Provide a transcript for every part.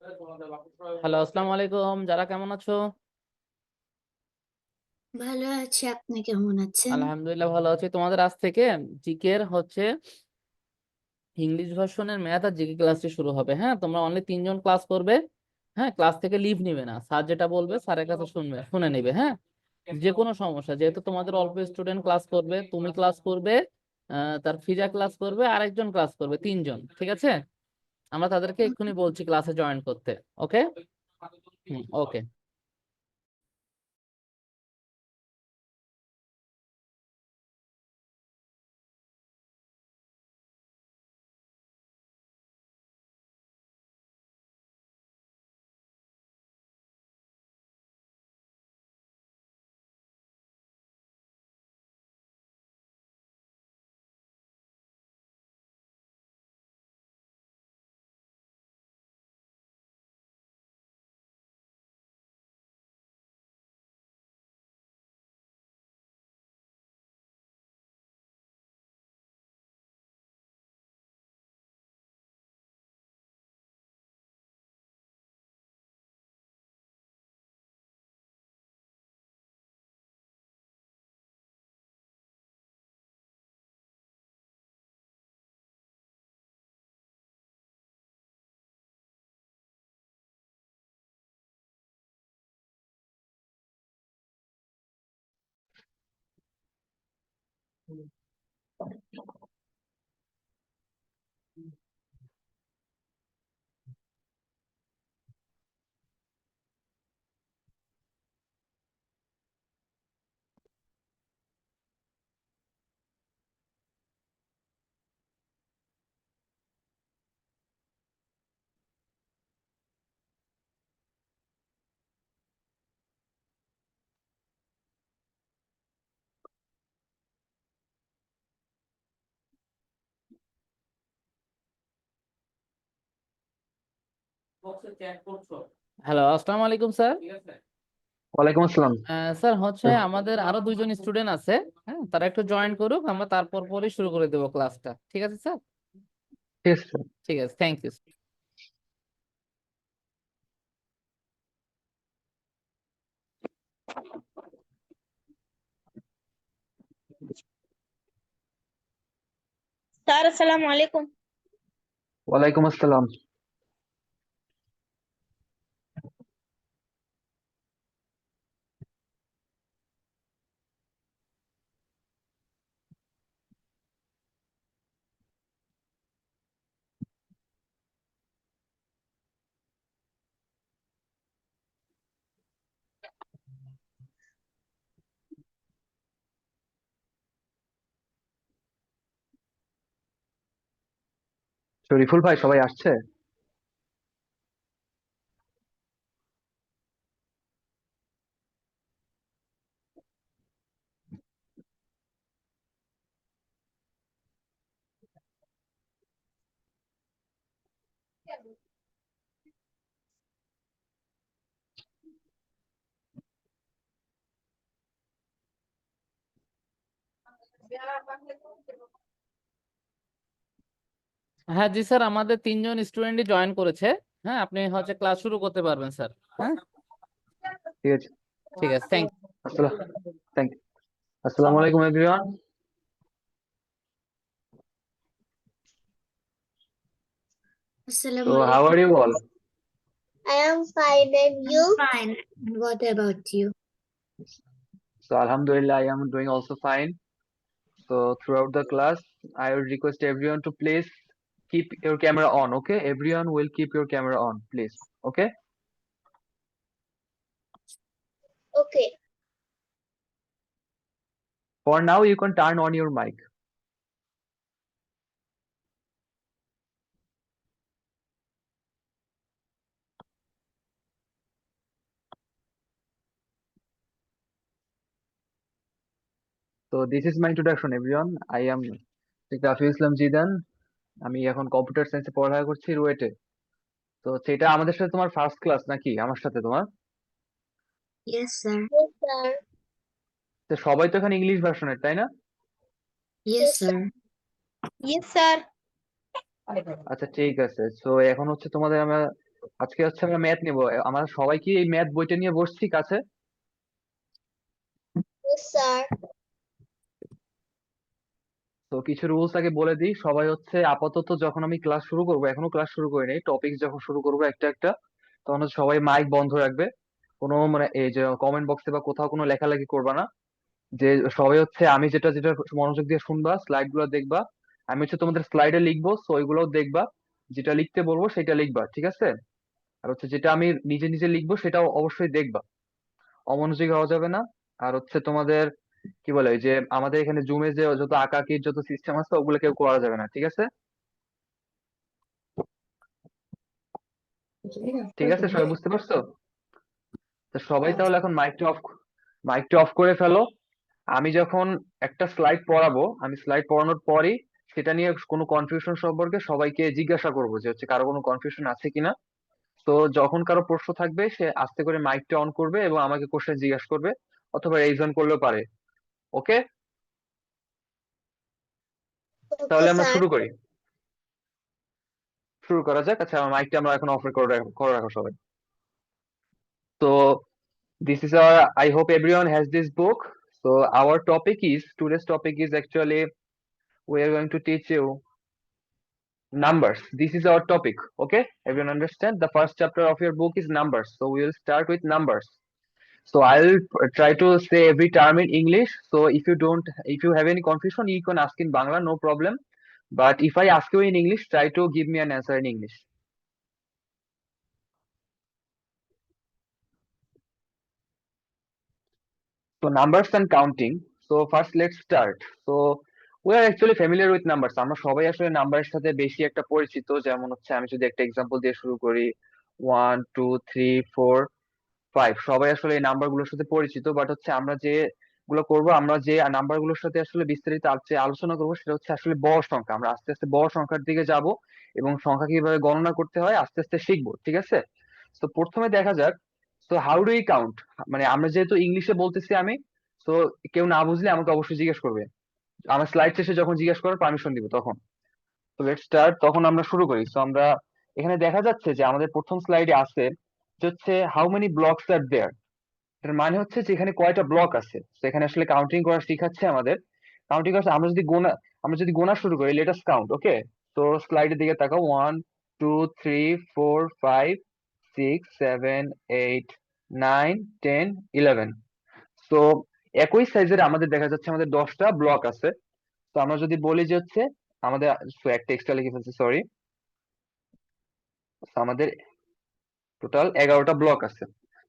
Hello, আসসালামু আলাইকুম। যারা কেমন আছো? ভালো আছি। আপনি কেমন আছেন? আলহামদুলিল্লাহ ভালো আছি। তোমাদের আজ থেকে জিকের হচ্ছে ইংলিশ ভার্সনের ম্যাথ আর জিকে ক্লাসটি শুরু হবে। হ্যাঁ, তোমরা অনলি 3 জন ক্লাস করবে। হ্যাঁ, ক্লাস থেকে লিভ নিবে না। স্যার যেটা বলবে স্যারের কাছে শুনে নিবে। হ্যাঁ, যে কোনো সমস্যা, যেহেতু তোমাদের অল্প স্টুডেন্ট ক্লাস করবে, তুমি ক্লাস করবে, তার ফিজা ক্লাস করবে, আরেকজন ক্লাস করবে, 3 জন। ঠিক আছে, আমরা তাদেরকে এক্ষুনি বলছি ক্লাসে জয়েন করতে। ওকে, ওকে। হ্যালো, আসসালামু আলাইকুম স্যার। ওয়ালাইকুম আসসালাম। স্যার হচ্ছে আমাদের আরো 2 জন স্টুডেন্ট আছে। হ্যাঁ, তারা একটু জয়েন করুক, আমরা তারপর পরে শুরু করে দেবো ক্লাসটা। ঠিক আছে স্যার? ঠিক আছে স্যার। ঠিক আছে, থ্যাংক ইউ। স্যার আসসালামু আলাইকুম। ওয়ালাইকুম আসসালাম। শরীফুল ভাই, সবাই আসছে? হ্যাঁ জি স্যার, আমাদের 3 জন স্টুডেন্টই জয়েন করেছে। হ্যাঁ, আপনি হচ্ছে ক্লাস শুরু করতে পারবেন স্যার। হ্যাঁ, ঠিক আছে। ঠিক আছে, থ্যাংক আসসালাম, থ্যাংক ইউ। আসসালামু আলাইকুম এভরিওয়ান। আসসালামু So how আলাইকুম। are you all? I am fine and you? Fine. And what about you? So Alhamdulillah, I am doing also fine. So throughout the class, I would request everyone to please keep your camera on. Okay, everyone will keep your camera on, please. Okay. Okay. For now, you can turn on your mic. So this is my introduction, everyone. I am Sheikh Rafiul Islam Jidan. আমি এখন computer সায়েন্সে পড়ালেখা করছি রুয়েটে। তো সেটা আমাদের সাথে তোমার ফার্স্ট ক্লাস নাকি আমার সাথে তোমার? Yes, sir. Yes, sir. তো সবাই তো এখানে ইংলিশ ভার্সনের, তাই না? Yes, sir. Yes, sir. আচ্ছা ঠিক আছে। সো এখন হচ্ছে তোমাদের আমরা আজকে হচ্ছে আমরা ম্যাথ নিব। আমরা সবাই কি এই ম্যাথ বইটা নিয়ে বসছি কাছে? Yes, sir. তো কিছু রুলস আগে বলে দিই। সবাই হচ্ছে আপাতত যখন আমি ক্লাস শুরু করব, এখনো ক্লাস শুরু করিনি, টপিক যখন শুরু করব একটা একটা, তখন হচ্ছে সবাই মাইক বন্ধ রাখবে। কোনো মানে এই যে কমেন্ট বক্সে বা কোথাও কোনো লেখালেখি করবা না। যে সবাই হচ্ছে আমি যেটা যেটা মনোযোগ দিয়ে শুনবা, স্লাইড গুলো দেখবা। আমি হচ্ছে তোমাদের স্লাইডে লিখবো, সো ওইগুলোও দেখবা। যেটা লিখতে বলবো সেটা লিখবা, ঠিক আছে? আর হচ্ছে যেটা আমি নিজে নিজে লিখবো সেটাও অবশ্যই দেখবা। অমনোযোগী হওয়া যাবে না। আর হচ্ছে তোমাদের কি বলে ওই যে আমাদের এখানে জুমে যে যত আঁকাআঁকির যত সিস্টেম আছে ওগুলো কেউ করা যাবে না, ঠিক আছে? ঠিক আছে, সবাই বুঝতে পারছো? তো সবাই তাহলে এখন মাইকটা অফ করে ফেলো। আমি যখন একটা স্লাইড পড়াবো, আমি স্লাইড পড়ানোর পরই সেটা নিয়ে কোনো কনফিউশন সম্পর্কে সবাইকে জিজ্ঞাসা করবো যে হচ্ছে কারো কোনো কনফিউশন আছে কিনা। তো যখন কারো প্রশ্ন থাকবে সে আস্তে করে মাইকটা অন করবে এবং আমাকে কোশ্চেন জিজ্ঞাসা করবে, অথবা রেইজ অন করলেও পারে। ওকে, তাহলে Okay, আমরা sir. শুরু করি। শুরু করা যাক। আচ্ছা, আমার মাইকটা আমরা এখন অফ করে রাখো সবাই। তো this is our, I hope everyone has this book. So our today's topic is actually we are going to teach you numbers. This is our topic. Okay, everyone understand? The first chapter of your book is numbers. So we will start with numbers. So I'll try to say every term in English. So if you have any confusion, you can ask in Bangla, no problem. But if I ask you in English, try to give me an answer in English. So numbers and counting. So first let's start. So we are actually familiar with numbers. আমরা সবাই আসলে নাম্বারের সাথে বেশি একটা পরিচিত। যেমন হচ্ছে আমি যদি একটা এক্সাম্পল দিয়ে শুরু করি, 1 2 3 4 5, সবাই আসলে এই নাম্বার গুলোর সাথে পরিচিত। বাট হচ্ছে আমরা যে গুলো করবো, আমরা যে নাম্বার গুলোর সাথে আসলে বিস্তারিত আলোচনা করবো সেটা হচ্ছে আসলে বড় সংখ্যা। আমরা আস্তে আস্তে বড় সংখ্যার দিকে যাব এবং সংখ্যা কিভাবে গণনা করতে হয় আস্তে আস্তে শিখবো, ঠিক আছে? তো প্রথমে দেখা যাক, তো হাউ ডু ইউ কাউন্ট। মানে আমরা যেহেতু ইংলিশে বলতেছি আমি, তো কেউ না বুঝলে আমাকে অবশ্যই জিজ্ঞেস করবে। আমার স্লাইড শেষে যখন জিজ্ঞেস করার পারমিশন দিব তখন। তো লেটস স্টার্ট, তখন আমরা শুরু করি। তো আমরা এখানে দেখা যাচ্ছে যে আমাদের প্রথম স্লাইডে আছে যে হচ্ছে হাউ মেনি ব্লকস আর দেয়ার। এটার মানে হচ্ছে যে এখানে কয়টা ব্লক আছে। তো এখানে আসলে কাউন্টিং করা শিখাচ্ছে আমাদের। কাউন্টিং করা আমরা যদি গোনা শুরু করি, লেট আস কাউন্ট। ওকে, তো স্লাইডের দিকে তাকাও। 1 2 3 4 5 6 7 8 9 10 11। তো একই সাইজের আমাদের দেখা যাচ্ছে আমাদের 10টা ব্লক আছে। তো আমরা যদি বলি যে হচ্ছে আমাদের, একটা এক্সট্রা লিখে ফেলছি, সরি। আমাদের টোটাল 11টা ব্লক আছে।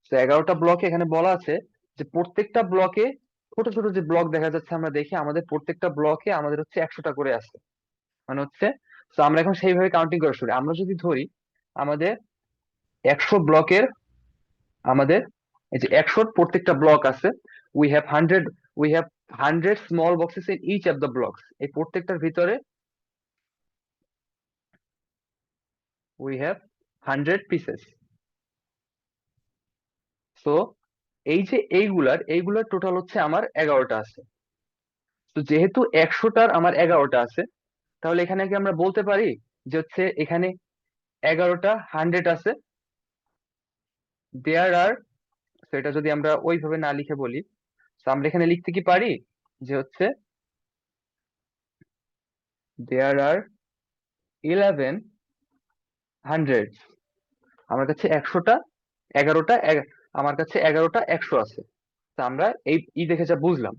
তো 11টা ব্লকে এখানে বলা আছে যে প্রত্যেকটা ব্লকে ছোট ছোট যে ব্লক দেখা যাচ্ছে, আমরা দেখি আমাদের প্রত্যেকটা ব্লকে আমাদের হচ্ছে 100টা করে আছে। মানে হচ্ছে, তো আমরা এখন সেইভাবে কাউন্টিং করে শুরু। আমরা যদি ধরি আমাদের 100 ব্লকের, আমাদের এই যে 100 প্রত্যেকটা ব্লক আছে, we have 100 small boxes in each of the blocks. এই প্রত্যেকটার ভিতরে উই হ্যাভ 100 পিসেস। তো এই যে এইগুলার টোটাল হচ্ছে আমার 11টা আছে। তো যেহেতু 100টার আমার 11টা আছে, তাহলে এখানে কি আমরা বলতে পারি যে হচ্ছে এখানে 11টা 100 আছে। দেয়ার আর, তো এটা যদি আমরা ওইভাবে না লিখে বলি, তো আমরা এখানে লিখতে কি পারি যে হচ্ছে দেয়ার আর 11 হান্ড্রেড। আমার কাছে 11টা আমার কাছে 11টা 100 আছে। তো আমরা এই দেখে যা বুঝলাম।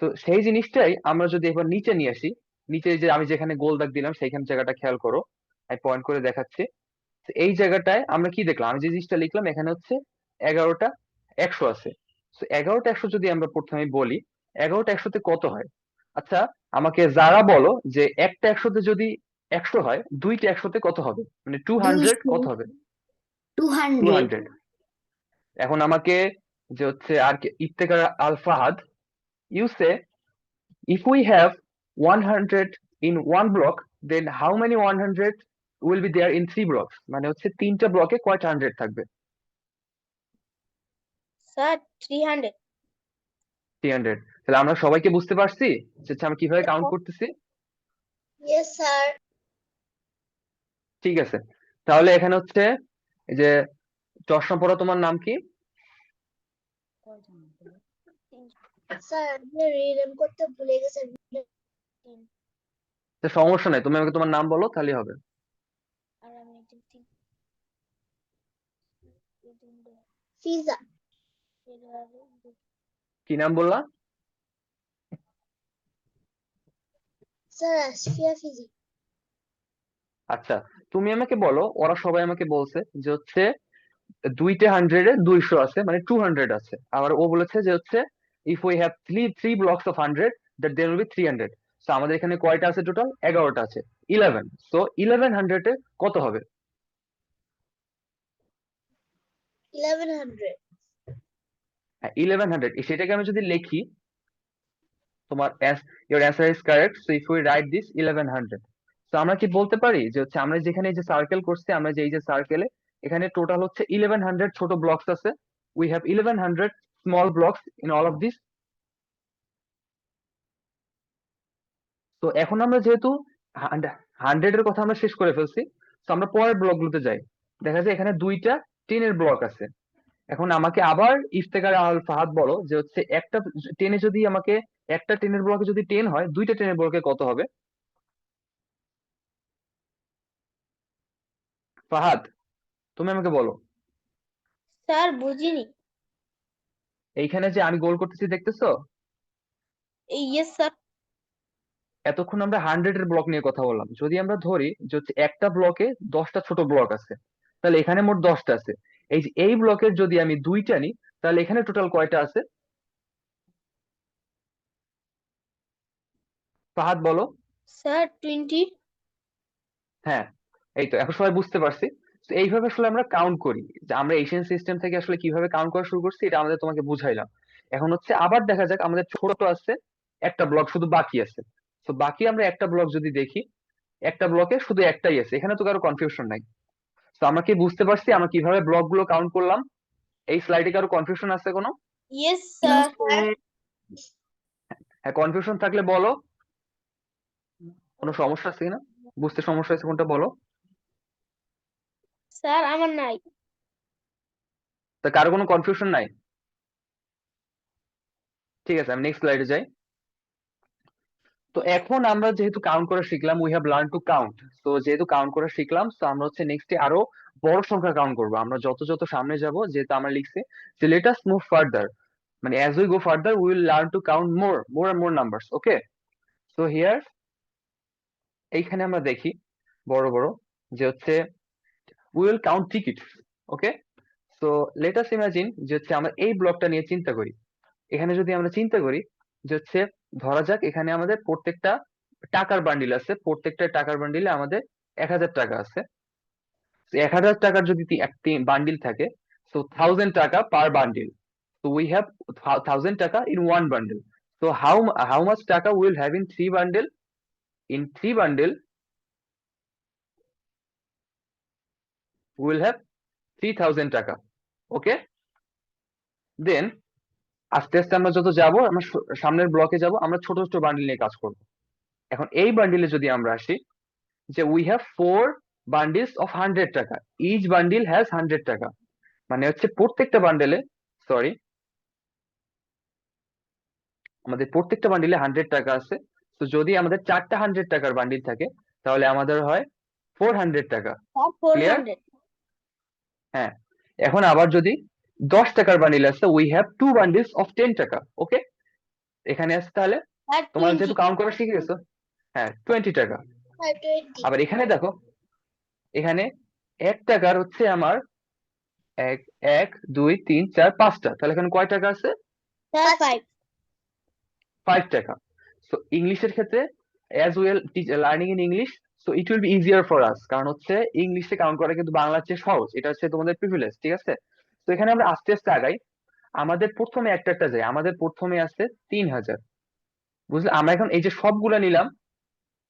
তো সেই জিনিসটাই আমরা যদি এবার নিচে নিয়ে আসি, নিচে যে আমি যেখানে গোল দাগ দিলাম সেইখানে জায়গাটা খেয়াল করো, আমি পয়েন্ট করে দেখাচ্ছি। তো এই জায়গাটায় আমরা কি দেখলাম, আমি যে জিনিসটা লিখলাম এখানে হচ্ছে 11টা 100 আছে। তো 11টা 100 যদি আমরা প্রথমে বলি, 11টা 100তে কত হয়? আচ্ছা, আমাকে যারা বলো যে একটা 100তে যদি 100 হয়, দুইটা 100তে কত হবে, মানে 200 কত হবে? 200 200। এখন আমাকে যে হচ্ছে আর কি Iftekhar Al Fahad, you say, if we have 100 in one block, then how many 100 will be there in 3 blocks? মানে হচ্ছে 3টা ব্লকে কয়টা 100 থাকবে? Sir, 300. 300। তাহলে আমরা সবাইকে বুঝতে পারছি যে হচ্ছে আমরা কিভাবে কাউন্ট করতেছি। Yes, sir. ঠিক আছে, তাহলে এখানে হচ্ছে এই যে চশমা পরা তোমার নাম কি? স্যার আপনি রিনেম করতে ভুলে গেছেন। তো সমস্যা নাই, তুমি আমাকে তোমার নাম বলো তাহলেই হবে। আর আমি একজন ফিজা। কি নাম বললা? স্যার আসফিয়া ফিজা। আচ্ছা, তুমি আমাকে বলো, ওরা সবাই আমাকে বলছে যে হচ্ছে দুইটা 100-এ 200 আছে, মানে 200 আছে। আবার ও বলেছে যে হচ্ছে if we have three blocks of 100 that there will be 300। তো আমাদের এখানে কয়টা আছে টোটাল? 11টা আছে, 11। সো 1100-এ কত হবে? 1100। হ্যাঁ, 1100। সেটাকে আমি যদি লিখি, তোমার your answer is correct. So if we write this 1100, তো আমরা কি বলতে পারি যে হচ্ছে আমরা যেখানে এই যে সার্কেল করছি, আমরা যে এই যে সার্কেলে এখানে টোটাল হচ্ছে 1100 ছোট ব্লকস আছে। We have 1100 small blocks in all of this. তো এখন আমরা যেহেতু 100 এর কথা আমরা শেষ করে ফেলছি, তো আমরা পরের ব্লক গুলোতে যাই। দেখা যায় এখানে দুইটা 10 এর ব্লক আছে। এখন আমাকে আবার ইফতেখার আল ফাহাদ বলো যে হচ্ছে একটা 10-এ যদি আমাকে একটা 10 এর ব্লকে যদি 10 হয়, দুইটা 10 এর ব্লকে কত হবে? ফাহাদ, তুমি আমাকে বলো। স্যার বুঝিনি। এইখানে যে আমি গোল করতেছি দেখতেছো? Yes sir. এতক্ষণ আমরা 100 এর ব্লক নিয়ে কথা বললাম। যদি আমরা ধরি যে হচ্ছে একটা ব্লকে 10টা ছোট ব্লক আছে, তাহলে এখানে মোট 10টা আছে। এই যে এই ব্লকের যদি আমি দুইটা নিই, তাহলে এখানে টোটাল কয়টা আছে? ফাহাদ বলো। স্যার 20। হ্যাঁ, এই তো এখন সবাই বুঝতে পারছি। তো এইভাবে আসলে আমরা কাউন্ট করি, যে আমরা এশিয়ান সিস্টেম থেকে আসলে কিভাবে কাউন্ট করা শুরু করছি, এটা আমাদের তোমাকে বুঝাইলাম। এখন হচ্ছে আবার দেখা যাক, আমাদের ছোট আছে একটা ব্লক শুধু বাকি আছে। তো বাকি আমরা একটা ব্লক যদি দেখি, একটা ব্লকে শুধু একটাই আছে, এখানে তো কারো কনফিউশন নাই। তো আমরা কি বুঝতে পারছি আমরা কিভাবে ব্লক গুলো কাউন্ট করলাম? এই স্লাইডে কারো কনফিউশন আছে কোনো? Yes sir. হ্যাঁ, কনফিউশন থাকলে বলো। কোনো সমস্যা আছে কিনা, বুঝতে সমস্যা আছে কোনটা বলো। স্যার আমার নাই। তা কারো কোনো কনফিউশন নাই? ঠিক আছে, আমি নেক্সট স্লাইডে যাই। তো এখন আমরা যেহেতু কাউন্ট করা শিখলাম, we have learn to count. তো যেহেতু কাউন্ট করা শিখলাম, তো আমরা হচ্ছে নেক্সটে আরো বড় সংখ্যা কাউন্ট করবো। আমরা যত যত সামনে যাব, যেহেতু আমরা লিখছি যে লেট আস মুভ ফার্দার, মানে as we go further we will learn to count more and more numbers. Okay, so here এইখানে আমরা দেখি বড় বড় যে হচ্ছে we will count tickets. Okay, so let us imagine যে হচ্ছে আমরা এই ব্লকটা নিয়ে চিন্তা করি। এখানে যদি আমরা চিন্তা করি যে হচ্ছে ধরা যাক এখানে আমাদের প্রত্যেকটা টাকার বান্ডিল আছে, প্রত্যেকটা টাকার বান্ডিলে আমাদের 1000 টাকা আছে। 1000 টাকার যদি একটি বান্ডিল থাকে, সো 1000 টাকা পার বান্ডিল। So we have 1000 টাকা in one bundle. So how much টাকা we will have in three bundle? In three bundle we will have 3000 টাকা। Okay, then আস্তে আস্তে আমরা যত যাব, আমরা সামনের ব্লকে যাব, আমরা ছোট ছোট বান্ডিল নিয়ে কাজ করব। এখন এই বান্ডিলে যদি আমরা আসি, যে উই হ্যাভ 4 বান্ডিলস অফ 100 টাকা, ইচ বান্ডিল হ্যাজ 100 টাকা। মানে হচ্ছে প্রত্যেকটা বান্ডেলে, সরি, আমাদের প্রত্যেকটা বান্ডিলে 100 টাকা আছে। তো যদি আমাদের 4টা 100 টাকার বান্ডিল থাকে, তাহলে আমাদের হয় 400 টাকা। Sir clear? 400। হ্যাঁ, এখন আবার যদি 10 টাকার বান্ডিল আছে, উই হ্যাভ 2 বান্ডিলস অফ 10 টাকা। ওকে, এখানে আছে তাহলে স্যার তোমরা 20। যেহেতু কাউন্ট করা শিখে গেছো, হ্যাঁ 20 টাকা। স্যার 20। আবার এখানে দেখো, এখানে 1 টাকার হচ্ছে আমার এক 1 2 3 4 5টা, তাহলে এখানে কয় টাকা আছে? স্যার 5। 5 টাকা। সো ইংলিশের ক্ষেত্রে as well learning in English, so it will be easier for us, কারণ হচ্ছে ইংলিশে কাউন্ট করা কিন্তু বাংলার চেয়ে সহজ। এটা হচ্ছে তোমাদের প্রিভিলেজ, ঠিক আছে? তো এখানে আমরা আস্তে আস্তে আগাই। আমাদের প্রথমে একটা একটা যাই, আমাদের প্রথমে আছে 3000। বুঝলে, আমরা এখন এই যে সবগুলা নিলাম,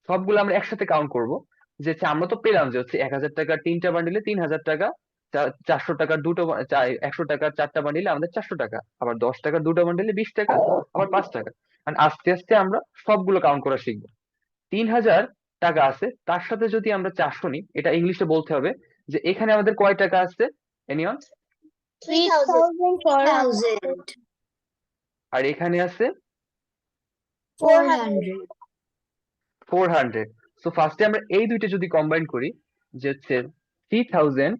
সবগুলো আমরা একসাথে কাউন্ট করব। যে হচ্ছে আমরা তো পেলাম যে হচ্ছে 1000 টাকার 3টা বান্ডিলে 3000 টাকা, 400 টাকার 100 টাকার 4টা বান্ডিলে আমাদের 400 টাকা, আবার 10 টাকার 2টা বান্ডিলে 20 টাকা, আবার 5 টাকা। আর আস্তে আস্তে আমরা সবগুলো কাউন্ট করা শিখবো। 3000 টাকা আছে, তার সাথে যদি আমরা 400 নিই, এটা ইংলিশে বলতে হবে যে এখানে আমাদের কয় টাকা আছে এনিয়ন, 3,400. 1000. আর এখানে আছে 400. 400। সো ফার্স্টে আমরা এই দুইটা যদি কম্বাইন করি, যে হচ্ছে 3000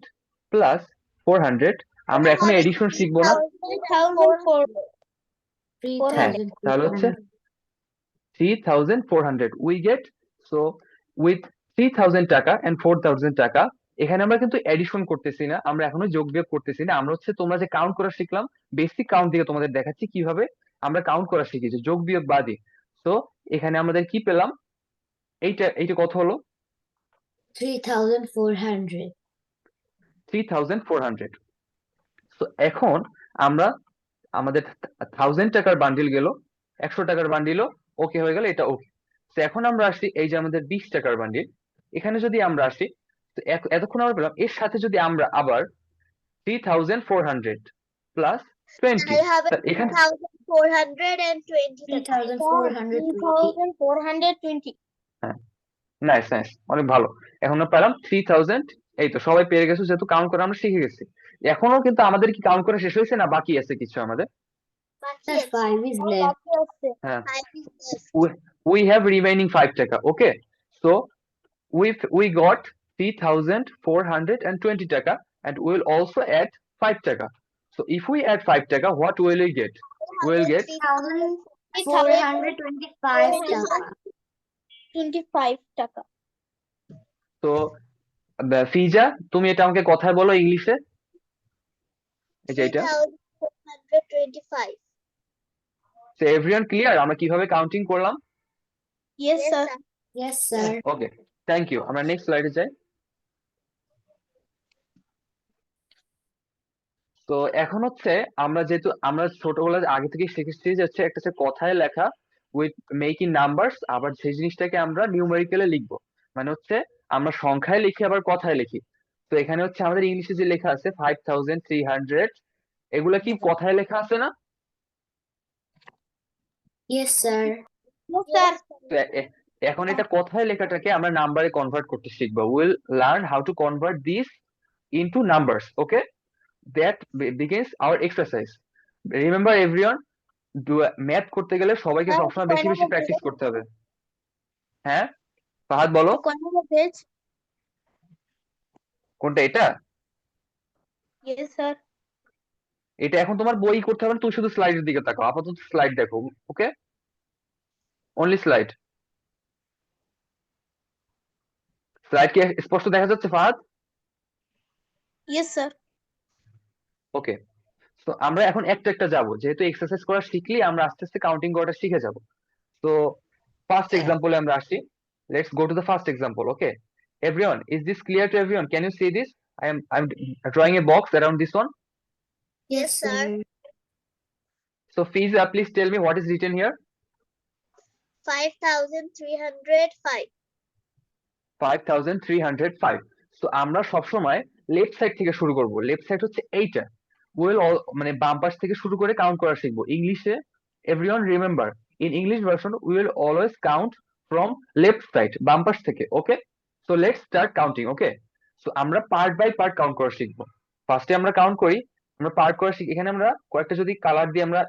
প্লাস 400, আমরা এখনো এডিশন শিখবো না। 3,400. হ্যাঁ, তাহলে হচ্ছে 3400 উই গেট। সো উইথ 3000 টাকা এন্ড 4000 টাকা, এখানে আমরা কিন্তু এডিশন করতেছি না, আমরা এখনো যোগ বিয়োগ করতেছি না, আমরা হচ্ছে তোমরা যে কাউন্ট করা শিখলাম, বেসিক কাউন্ট দিয়ে তোমাদের দেখাচ্ছি কিভাবে আমরা কাউন্ট করা শিখেছি যোগ বিয়োগ বাদে। তো এখানে আমাদের কি পেলাম, এইটা কত হলো, 3400. 3400। তো এখন আমরা আমাদের 1000 টাকার বান্ডিল গেল, 100 টাকার বান্ডিলও ওকে হয়ে গেল, এটা ওকে। তো এখন আমরা আসি এই যে আমাদের 20 টাকার বান্ডিল, এখানে যদি আমরা আসি, তো এতক্ষণ আমরা পেলাম, এর সাথে যদি আমরা আবার 3400 প্লাস 20, I have এখানে 3,420. 3420. হ্যাঁ, নাইস নাইস, অনেক ভালো। এখন আমরা পেলাম 3000। এই তো সবাই পেরে গেছো, যেহেতু কাউন্ট করা আমরা শিখে গেছি। এখনো কিন্তু আমাদের কি কাউন্ট করা শেষ হয়েছে না, বাকি আছে কিছু আমাদের? Sir, 5 is left. হ্যাঁ, we have remaining 5 টাকা, okay? So we got 3420 টাকা, and we will also add 5 টাকা. So if we add 5 টাকা, what will we get? We will get 425 টাকা. 25 টাকা. তো ফিজা, তুমি এটা আমাকে কথায় বলো ইংলিশে, এই যে এটা। 3,425. So everyone clear আমরা কিভাবে কাউন্টিং করলাম? Yes, sir. Yes, sir. Okay, thank you. আমরা নেক্সট স্লাইডে যাই। তো এখন হচ্ছে আমরা যেহেতু আমরা ছোটবেলা আগে থেকে শিখেছি যে হচ্ছে একটা হচ্ছে কথায় লেখা উইথ মেকিং নাম্বারস, আবার সেই জিনিসটাকে আমরা নিউমেরিক্যালে লিখবো, মানে হচ্ছে আমরা সংখ্যায় লিখি আবার কথায় লিখি। তো এখানে হচ্ছে আমাদের ইংলিশে যে লেখা আছে 5300, এগুলা কি কথায় লেখা আছে না? Yes, sir. Yes, sir. তো এখন এটা কথায় লেখাটাকে আমরা নাম্বারে কনভার্ট করতে শিখবো। Will learn how to convert this into numbers, okay? That begins our exercise. Remember everyone, math করতে গেলে সবাইকে হ্যাঁ, সবসময় বেশি বেশি কয়টা প্র্যাকটিস করতে হবে। হ্যাঁ ফাহাদ বলো, কয় নম্বর পেজ? কোনটা এটা? Yes, sir. এটা এখন তোমার বই করতে হবে না, তুমি শুধু স্লাইডের দিকে তাকাও, আপাতত স্লাইড দেখো, ওকে? Only slide. স্লাইড কি স্পষ্ট দেখা যাচ্ছে ফাহাদ? Yes, sir. ওকে, তো আমরা এখন একটা একটা যাবো, যেহেতু এক্সারসাইজ করা শিখলি আমরা আস্তে আস্তে কাউন্টিং করাটা শিখে যাব। তো ফার্স্ট এক্সাম্পলে আমরা আসি, let's go to the first example, okay? Everyone, is this clear to everyone? Can you see this? I'm drawing a box around this one. Yes, sir. So Fiza, please tell me what is written here. 5,305. 5305. So আমরা সবসময় left side থেকে শুরু করব। Left side হচ্ছে এইটা। Will মানে বাম পাশ থেকে শুরু করে কাউন্ট করা শিখবো। ইংলিশে everyone remember, in English version we will always count from left side, বাম পাশ থেকে, okay? So let's start counting, okay? So আমরা পার্ট বাই পার্ট কাউন্ট করা শিখবো। ফার্স্টে আমরা কাউন্ট করি, আমরা পার্ট করা শিখি। এখানে আমরা কয়েকটা যদি কালার দিয়ে আমরা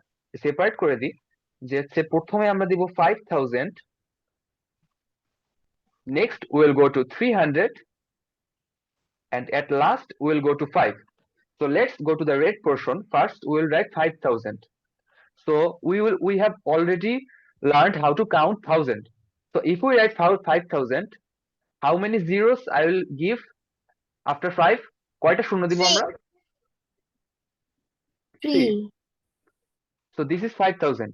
সেপারেট করে দিই, যে হচ্ছে প্রথমে আমরা দিব 5000, next we will go to 300, and at last we will go to 5. So let's go to the red portion. First we will write 5000. So we have already learned how to count 1000. So if we write 5000, how many zeros I will give after 5? কয়টা শূন্য দিব আমরা? 3. So this is 5000.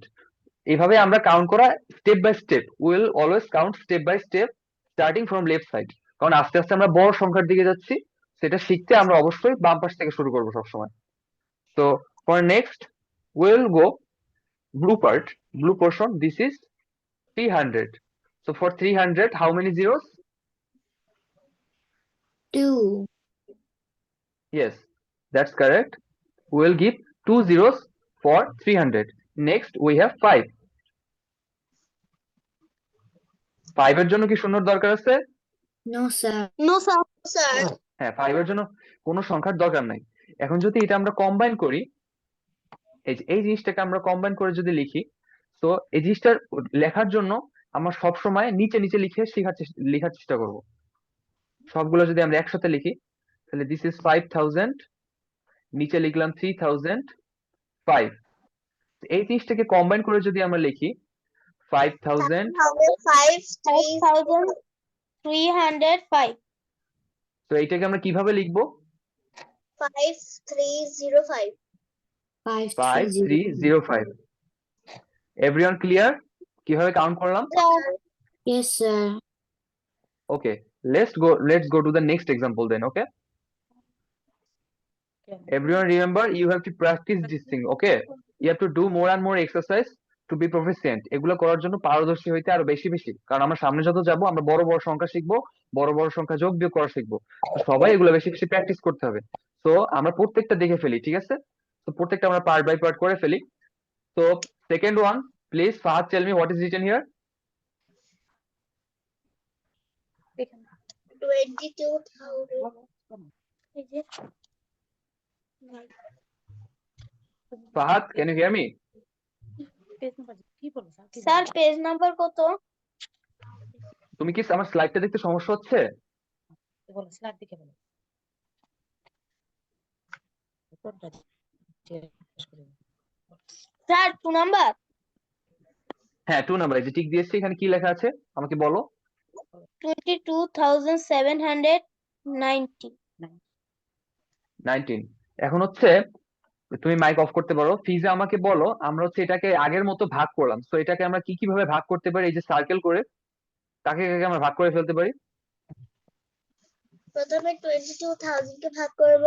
এভাবে আমরা count করা step by step, will always count step by step starting from left side, কারণ আস্তে আস্তে আমরা বড় সংখ্যার দিকে যাচ্ছি, সেটা শিখতে আমরা অবশ্যই বাম পাশ থেকে শুরু করবো সবসময়। So for next we'll go blue part, blue portion. This is 300. So for 300, how many zeros? 2. Yes, that's correct. We'll give 2 zeros for 300. Next we have 5. 5 এর জন্য কি শূন্যর দরকার আছে? No, sir. No, sir. Sir. হ্যাঁ 5 এর জন্য কোনো সংখ্যার দরকার নাই। এখন যদি এটা আমরা কম্বাইন করি, এই জিনিসটাকে আমরা কম্বাইন করে যদি লিখি, তো এই জিনিসটা লেখার জন্য আমরা সব সময় নিচে নিচে লেখার চেষ্টা করব। সবগুলো যদি আমরা একসাথে লিখি, তাহলে দিস ইজ 5000, নিচে লিখলাম 3005। এই জিনিসটাকে কম্বাইন করে যদি আমরা লিখি 5000, হবে 5305 তো এইটাকে আমরা কিভাবে লিখবো? 5305 5305। এভরিওয়ান ক্লিয়ার কিভাবে কাউন্ট করলাম? Yes, sir. Okay, let's go to the next example then. Okay, everyone remember you have to practice this thing. Okay, you have to do more and more exercise to be proficient. এগুলো করার জন্য পারদর্শী হইতে আরো বেশি বেশি, কারণ আমরা সামনে যত যাব আমরা বড় বড় সংখ্যা শিখবো, বড় বড় সংখ্যা যোগ বিয়োগ করা শিখবো। তো সবাই এগুলো বেশি বেশি প্র্যাকটিস করতে হবে। তো আমরা প্রত্যেকটা দেখে ফেলি, ঠিক আছে? তো প্রত্যেকটা আমরা পার্ট বাই পার্ট করে ফেলি। তো second one, please Fahad tell me what is written here. 22,000 Fahad, can you hear me? Sir page number কত? তুমি কি আমার স্লাইডটা দেখতে সমস্যা হচ্ছে? Sir 2 number. হ্যাঁ 2 নাম্বার, এই যে টিক দিয়েছি, এখানে কি লেখা আছে আমাকে বলো। 22,790 19। এখন হচ্ছে তুমি মাইক অফ করতে পারো। ফিজা আমাকে বলো, আমরা হচ্ছে এটাকে আগের মতো ভাগ করলাম, তো এটাকে আমরা কি কিভাবে ভাগ করতে পারি? এই যে সার্কেল করে কাকে কাকে আমরা ভাগ করে ফেলতে পারি? প্রথমে 22,000 কে ভাগ করব,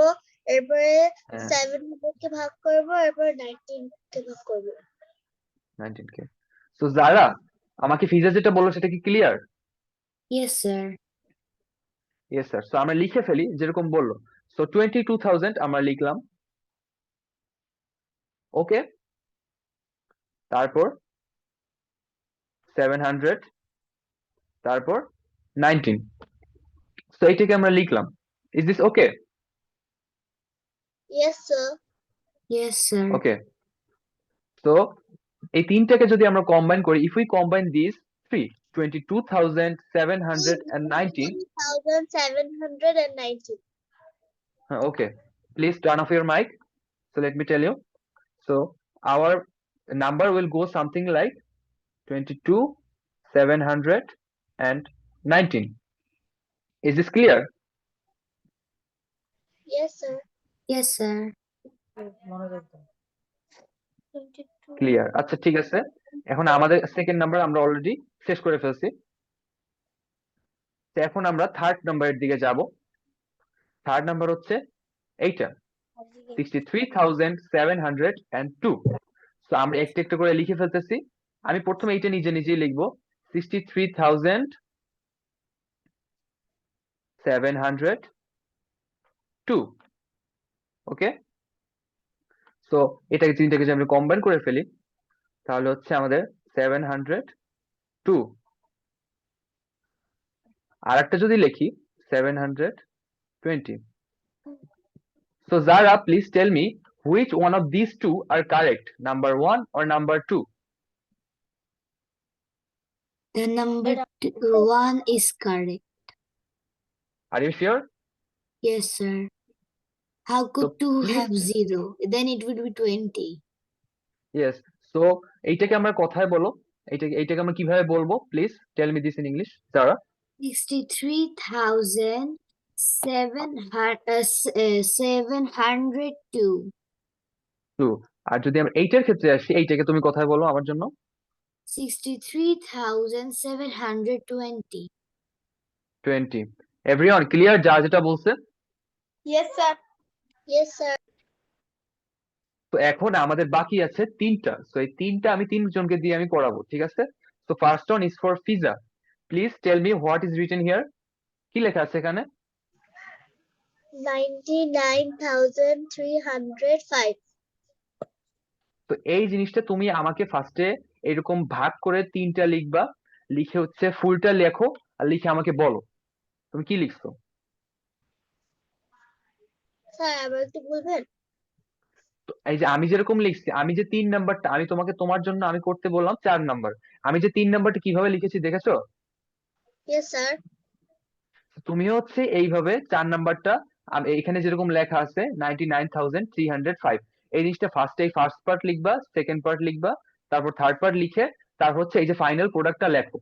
এরপরে হ্যাঁ 700 কে ভাগ করব, এরপরে 19 কে ভাগ করব। 19 কে। তো যারা আমাকে ফিজা যেটা বললো সেটা কি clear? Yes, sir. Yes sir. So আমরা লিখে ফেলি যেরকম বললো। সো 22,000 আমরা লিখলাম, ওকে। তারপর 700, তারপর 19। সো এইটাকে আমরা লিখলাম। Is this okay? Yes, sir. Yes, sir. ওকে। তো এই তিনটাকে যদি আমরা কম্বাইন করি, if we combine this three, 22,719, 22,719. okay, please turn off your mic. So let me tell you, so our number will go something like 22,719. Is this clear? Yes, sir. Yes, sir. 22 Clear, আচ্ছা ঠিক আছে। এখন আমাদের second number আমরা already শেষ করে ফেলছি। তো এখন আমরা থার্ড নাম্বারের দিকে যাব। থার্ড নাম্বার হচ্ছে এইটা, 63,702। তো আমরা একটা একটা করে লিখে ফেলতেছি। আমি প্রথমে এইটা নিজে নিজেই লিখবো, 63,702। ওকে, তো এটাকে তিনটাকে যদি আমরা কম্বাইন করে ফেলি, তাহলে হচ্ছে আমাদের 702। আর একটা যদি লিখি 720। So Zara, please tell me which one of these two are correct, number 1 or number 2? The number one is correct. Are you sure? Yes, sir. How could two please- have zero? Then it would be 20. Yes. So এইটাকে আমরা কথায় বলো, এইটাকে আমরা কিভাবে বলবো? Please tell me this in English, Zara. 63,702. 2। আর যদি আমরা এইটার ক্ষেত্রে আসি, এইটাকে তুমি কথায় বলো আমার জন্য। 63,720. 20। Everyone clear যা যেটা বলছে? Yes, sir. Yes, sir. তো এখন আমাদের বাকি আছে তিনটা। তো এই তিনটা আমি তিনজনকে দিয়ে আমি করাবো, ঠিক আছে? তো first one is for Fiza. Please tell me what is written here. কি লেখা আছে এখানে? 99,305. তো এই জিনিসটা তুমি আমাকে ফার্স্টে এরকম ভাগ করে তিনটা লিখবা, লিখে হচ্ছে ফুলটা লেখো, আর লিখে আমাকে বলো তুমি কি লিখছো। স্যার আবার একটু বলবেন? তো এই যে আমি যেরকম লিখছি, আমি যে 3 নাম্বারটা আমি তোমাকে তোমার জন্য আমি করতে বললাম 4 নাম্বার, আমি যে 3 নাম্বারটা কিভাবে লিখেছি দেখেছো? Yes sir. তুমি হচ্ছে এইভাবে 4 নাম্বারটা এখানে যেরকম লেখা আছে 99,305, এই জিনিসটা ফার্স্ট পার্ট লিখবা, সেকেন্ড পার্ট লিখবা, তারপর থার্ড পার্ট লিখে তারপর হচ্ছে এই যে ফাইনাল প্রোডাক্টটা লেখো।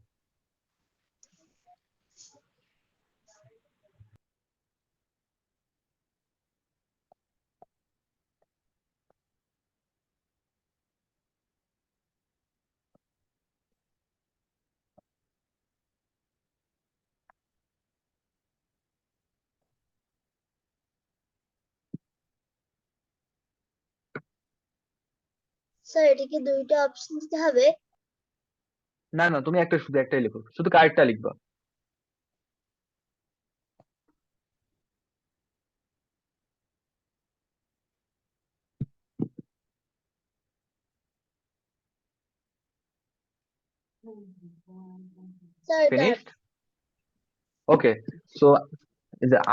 স্যার এটা কি দুইটা অপশন দিতে হবে? না না, তুমি শুধু একটাই লিখো, শুধু কারেক্টটা লিখবা। স্যার ডান। ফিনিশড? ওকে। সো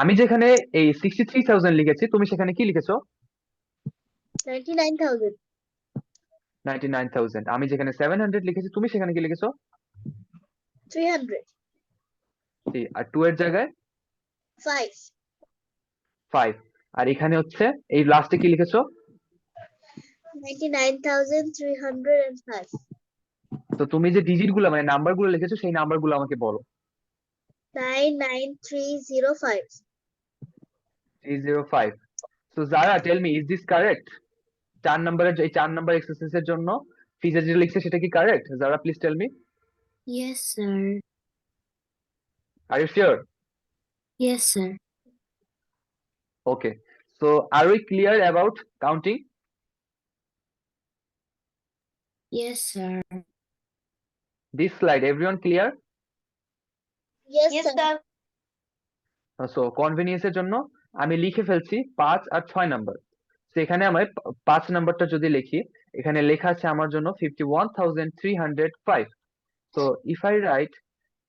আমি যেখানে এই 63,000 লিখেছি, তুমি সেখানে কি লিখেছো? 99,000। 99,000। আমি যেখানে 700 লিখেছি, তুমি সেখানে কি লিখেছো? 300। আর 2 এর জায়গায় 5। 5। আর এখানে হচ্ছে এই লাস্টে কি লিখেছো? 99,305। তো তুমি যে ডিজিট গুলো মানে নাম্বার গুলো লিখেছো সেই নাম্বার গুলো আমাকে বলো। 99305। 305। So Zara, tell me, is this correct? 4 নাম্বারের এই 4 নাম্বার এক্সারসাইজ এর জন্য ফিজা যেটা লিখছে সেটা কি কারেক্ট? জারা, please tell me. Yes, sir. Are you sure? Yes, sir. Okay. So are we clear about counting? Yes, sir. This slide everyone clear? Yes Yes, sir. sir. So convenience এর জন্য আমি লিখে ফেলছি 5 আর 6 নাম্বার। তো এখানে আমি 5 নাম্বারটা যদি লিখি, এখানে লেখা আছে আমার জন্য 51,305। সো ইফ আই রাইট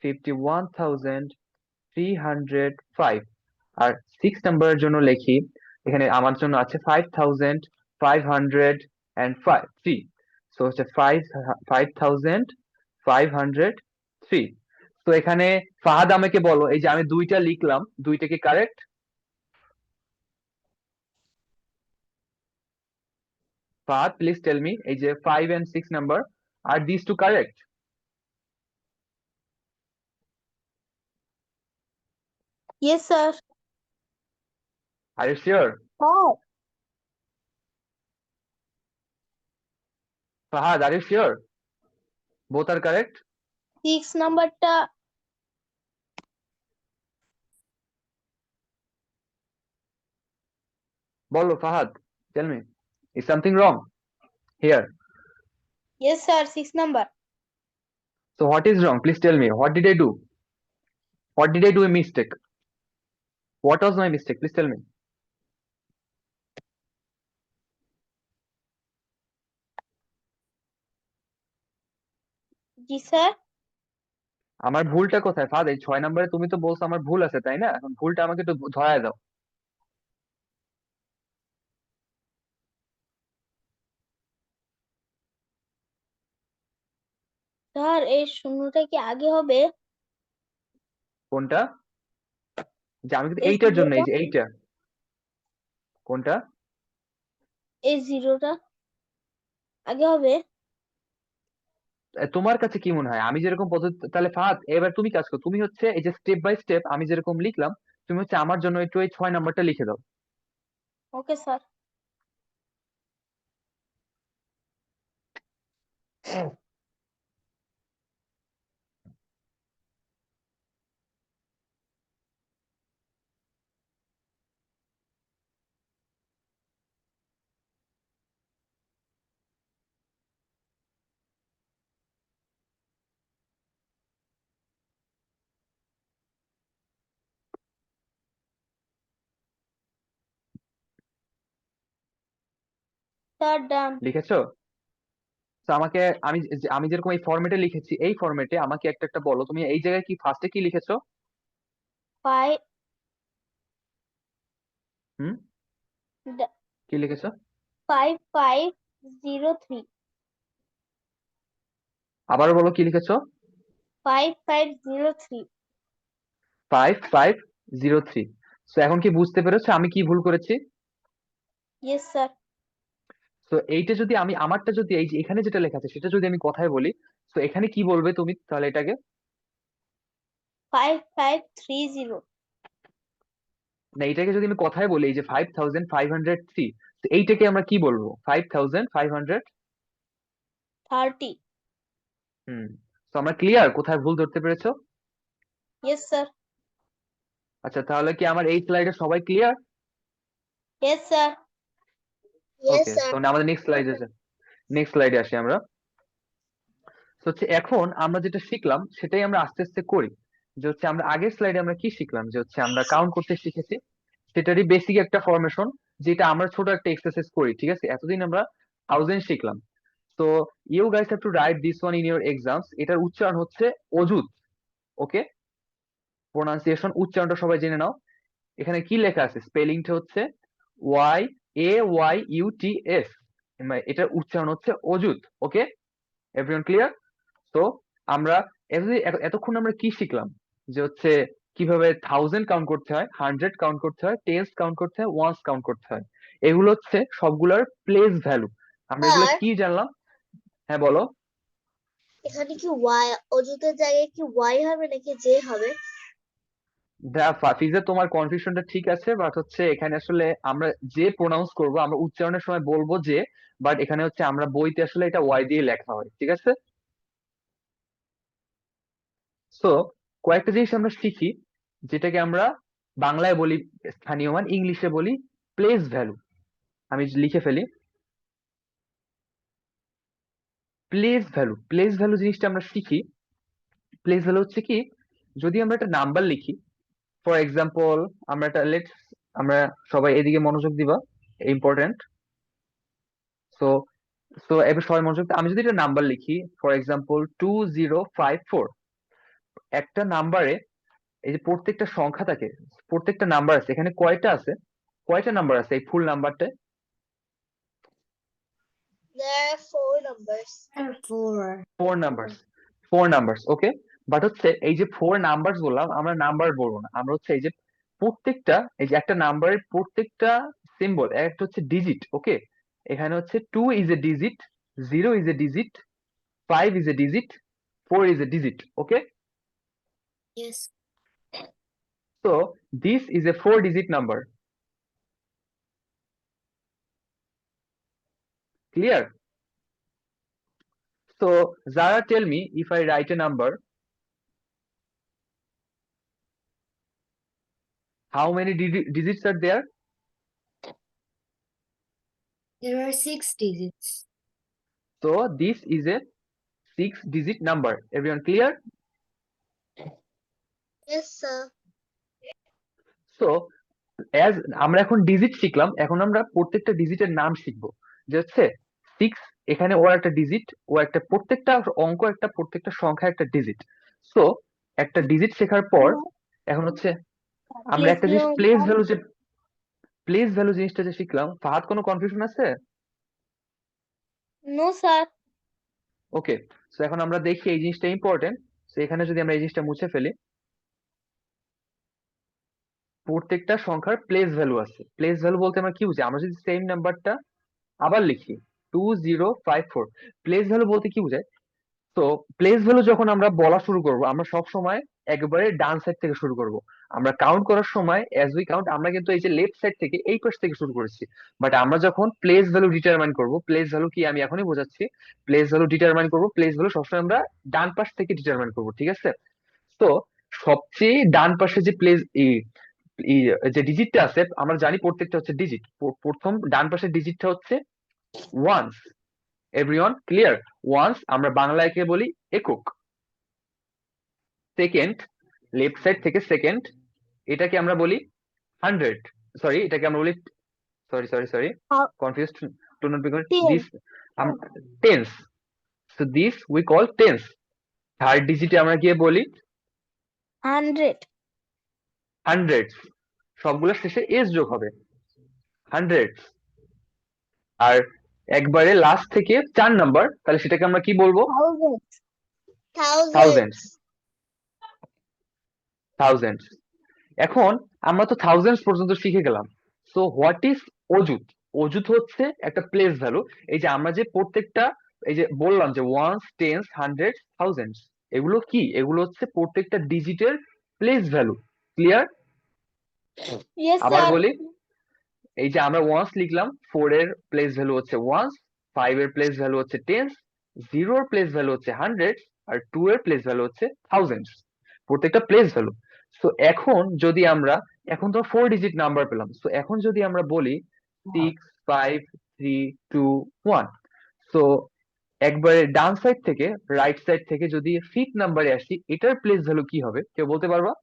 51,305 আর 6 নাম্বারের জন্য লিখি, এখানে আমার জন্য আছে 5,503। সো হচ্ছে 5,503। তো এখানে ফাহাদ আমাকে বলো, এই যে আমি দুইটা লিখলাম, দুইটা কি correct? Fahad, please tell me, এই যে 5 and 6 নাম্বার, are this two correct? Yes, sir. Are you sure? Oh. Fahad, are you sure both are correct? 6 নাম্বারটা বলো Fahad, tell me, is something wrong here? yes sir 6 number So what is wrong? Please tell me. What did I do? What did I do a mistake? What was my mistake? Please tell me. G sir আমার ভুলটা কোথায় ফাদ? এই 6 নম্বরে তুমি তো বলছো আমার ভুল আছে, তাই না? এখন ভুলটা আমাকে একটু ধরায় দাও। স্যার এই শূন্যটা কি আগে হবে কোনটা? যে আমি কিন্তু এই এইটার জন্য, এই জিরোটা যে এইটা। কোনটা? এই জিরোটা আগে হবে তোমার কাছে কি মনে হয় আমি যেরকম পদ্ধতি, তাহলে ফাহাদ এবার তুমি কাজ করো, তুমি হচ্ছে এই যে স্টেপ বাই স্টেপ আমি যেরকম লিখলাম, তুমি হচ্ছে আমার জন্য একটু এই 6 নাম্বারটা লিখে দাও। ওকে স্যার স্যার ডান লিখেছো? তো আমাকে আমি যেরকম এই ফরম্যাটে লিখেছি, এই ফরম্যাটে আমাকে একটা একটা বলো, তুমি এই জায়গায় কি ফার্স্টে কি লিখেছো? 5 হুম? কি লিখেছো? 5503 আবারও বলো কি লিখেছো? 5503 5503। তো এখন কি বুঝতে পেরেছো আমি কি ভুল করেছি? yes sir তো এইটা যদি আমি আমারটা যদি এই যে এখানে যেটা লেখা আছে সেটা যদি আমি কথায় বলি, তো এখানে কি বলবে তুমি তাহলে এটাকে? 5530 না, এটাকে যদি আমি কথায় বলি এই যে 5503, তো এইটাকে আমরা কি বলবো? 5500। 30 হুম। তো আমরা ক্লিয়ার কোথায় ভুল ধরতে পেরেছো? yes sir আচ্ছা, তাহলে কি আমার এই স্লাইডে সবাই ক্লিয়ার? yes sir Yes, ওকে, sir. তো আমাদের নেক্সট স্লাইডে আসি আমরা। তো হচ্ছে এখন আমরা যেটা শিখলাম সেটাই আমরা আস্তে আস্তে করি। যে হচ্ছে আমরা আগের স্লাইডে আমরা কি শিখলাম, যে হচ্ছে আমরা কাউন্ট করতে শিখেছি, সেটারই বেসিক একটা ফরমেশন, যেটা আমরা ছোট একটা এক্সারসাইজ করি। ঠিক আছে, এতদিন আমরা 1000 শিখলাম। তো you guys have to write this one in your exams. এটার উচ্চারণ হচ্ছে অযুত। ওকে, প্রোনাউন্সিয়েশন উচ্চারণটা সবাই জেনে নাও। এখানে কি লেখা আছে, স্পেলিংটা হচ্ছে YAYUTS, এটার উচ্চারণ হচ্ছে অযুত। Okay, everyone clear? তো আমরা এতক্ষণ আমরা কি শিখলাম, যে হচ্ছে কিভাবে 1000 কাউন্ট করতে হয়, 100 কাউন্ট করতে হয়, টেন্স কাউন্ট করতে হয়, ওয়ান্স কাউন্ট করতে হয়। এগুলো হচ্ছে সবগুলোর প্লেস ভ্যালু। আমরা এগুলো স্যার, কি জানলাম? হ্যাঁ বলো। এখানে কি অযুতের জায়গায় কি ওয়াই হবে নাকি জে হবে? ফিজে তোমার কনফিউশনটা ঠিক আছে, বাট হচ্ছে এখানে আসলে আমরা যে প্রোনাউন্স করব, আমরা উচ্চারণের সময় বলবো যে, বাট এখানে হচ্ছে আমরা বইতে আসলে এটা ওয়াই দিয়ে লেখা হয়। ঠিক আছে, সো কয়েকটা জিনিস আমরা শিখি, যেটাকে আমরা বাংলায় বলি স্থানীয় মান, ইংলিশে বলি প্লেস ভ্যালু। আমি লিখে ফেলি, প্লেস ভ্যালু জিনিসটা আমরা শিখি। প্লেস ভ্যালু হচ্ছে কি, যদি আমরা একটা নাম্বার লিখি, ফর এক্সাম্পল আমরা একটা আমরা সবাই এদিকে মনোযোগ দিবা, ইম্পর্টেন্ট। সো সো এবার সবাই মনোযোগ আমি যদি একটা নাম্বার লিখি, ফর এক্সাম্পল 2054, একটা নাম্বারে এই যে প্রত্যেকটা সংখ্যা থাকে, প্রত্যেকটা নাম্বার আছে, এখানে কয়টা নাম্বার আছে এই ফুল নাম্বারটায়? There are 4 numbers. 4. Four numbers. Okay, but হচ্ছে এই যে ফোর নাম্বারস বললাম, আমরা নাম্বার বলবো না, আমরা হচ্ছে এই যে প্রত্যেকটা, এই যে একটা নাম্বারের প্রত্যেকটা সিম্বল একটা হচ্ছে ডিজিট। ওকে, এখানে হচ্ছে 2 is a digit, 0 is a digit, 5 is a digit, 4 is a digit. Okay, Yes. so this is a 4-digit number. Clear? So Zara, tell me, if I write a number, how many digits are there? There are 6 digits. So this is a 6-digit number. Everyone clear? Yes, sir. So as আমরা এখন digit শিখলাম, এখন আমরা প্রত্যেকটা ডিজিটের নাম শিখবো। যে হচ্ছে 6, এখানে ও একটা ডিজিট, ও একটা প্রত্যেকটা অঙ্ক, একটা প্রত্যেকটা সংখ্যা একটা ডিজিট। সো একটা ডিজিট শেখার পর এখন হচ্ছে আমরা একটা জিনিস প্লেস ভ্যালু জিনিসটা যে শিখলাম। ফাহাদ, কোনো কনফিউশন আছে? no sir ওকে, সো এখন আমরা দেখি এই জিনিসটা ইম্পর্টেন্ট। তো এখানে যদি আমরা এই জিনিসটা মুছে ফেলি, প্রত্যেকটা সংখ্যার প্লেস ভ্যালু আছে। প্লেস ভ্যালু বলতে আমরা কি বুঝি? আমরা যদি সেম নাম্বারটা আবার লিখি 2054, প্লেস ভ্যালু বলতে কি বোঝায়? তো প্লেস ভ্যালু যখন আমরা বলা শুরু করব, আমরা সব সময় একবারে ডান সাইড থেকে শুরু করব। আমরা কাউন্ট করার সময় অ্যাজ উই কাউন্ট, আমরা কিন্তু এই যে লেফট সাইড থেকে, এই পাশ থেকে শুরু করেছি। বাট আমরা যখন প্লেস ভ্যালু ডিটারমাইন করব, প্লেস ভ্যালু কি আমি এখনই বোঝাচ্ছি, প্লেস ভ্যালু ডিটারমাইন করব, প্লেস ভ্যালু সবসময় আমরা ডান পাশ থেকে ডিটারমাইন করব। ঠিক আছে, তো সবচেয়ে ডান পাশে যে যে ডিজিটটা আছে, আমরা জানি প্রত্যেকটা হচ্ছে ডিজিট। প্রথম ডান পাশের ডিজিটটা হচ্ছে ওয়ান্স। Everyone clear? ওয়ান্স আমরা বাংলায় কে বলি? একক। সেকেন্ড, লেফট সাইড থেকে সেকেন্ড, এটাকে আমরা বলি 100। সরি, এটাকে আমরা বলি, sorry How- confused to not because Ten. This tens. So this we call tens. Third ডিজিটে আমরা গিয়ে বলি 100 হান্ড্রেডস, সবগুলোর শেষে এস যোগ হবে। হান্ড্রেডস। আর একবারে লাস্ট থেকে 4 নাম্বার, তাহলে সেটাকে আমরা কি বলবো? Thousands. থাউজেন্ডস। থাউজেন্ডস। এখন আমরা তো থাউজেন্ডস পর্যন্ত শিখে গেলাম। সো হোয়াট ইজ অযুত? অযুত হচ্ছে একটা প্লেস ভ্যালু। এই যে আমরা যে প্রত্যেকটা, এই যে বললাম যে ওয়ান্স, টেন্স, হান্ড্রেড, থাউজেন্ডস, এগুলো কি? এগুলো হচ্ছে প্রত্যেকটা ডিজিটের প্লেস ভ্যালু। ক্লিয়ার? Yes, আবার sir. বলি, এই যে আমরা ওয়ান্স লিখলাম, 4 এর প্লেস ভ্যালু হচ্ছে ওয়ান্স, 5 এর প্লেস ভ্যালু হচ্ছে টেন্স, 0 এর প্লেস ভ্যালু হচ্ছে হান্ড্রেড, আর 2 এর প্লেস ভ্যালু হচ্ছে থাউজেন্ডস। প্রত্যেকটা প্লেস ভ্যালু। সো এখন যদি আমরা, এখন তো 4 ডিজিট নাম্বার পেলাম, সো এখন যদি আমরা বলি 6, 5, 3, 2, 1, সো একবারে ডান সাইড থেকে রাইট সাইড থেকে যদি ফিফথ নাম্বারে আসি, এটার প্লেস ভ্যালু কি হবে? কেউ বলতে পারবা?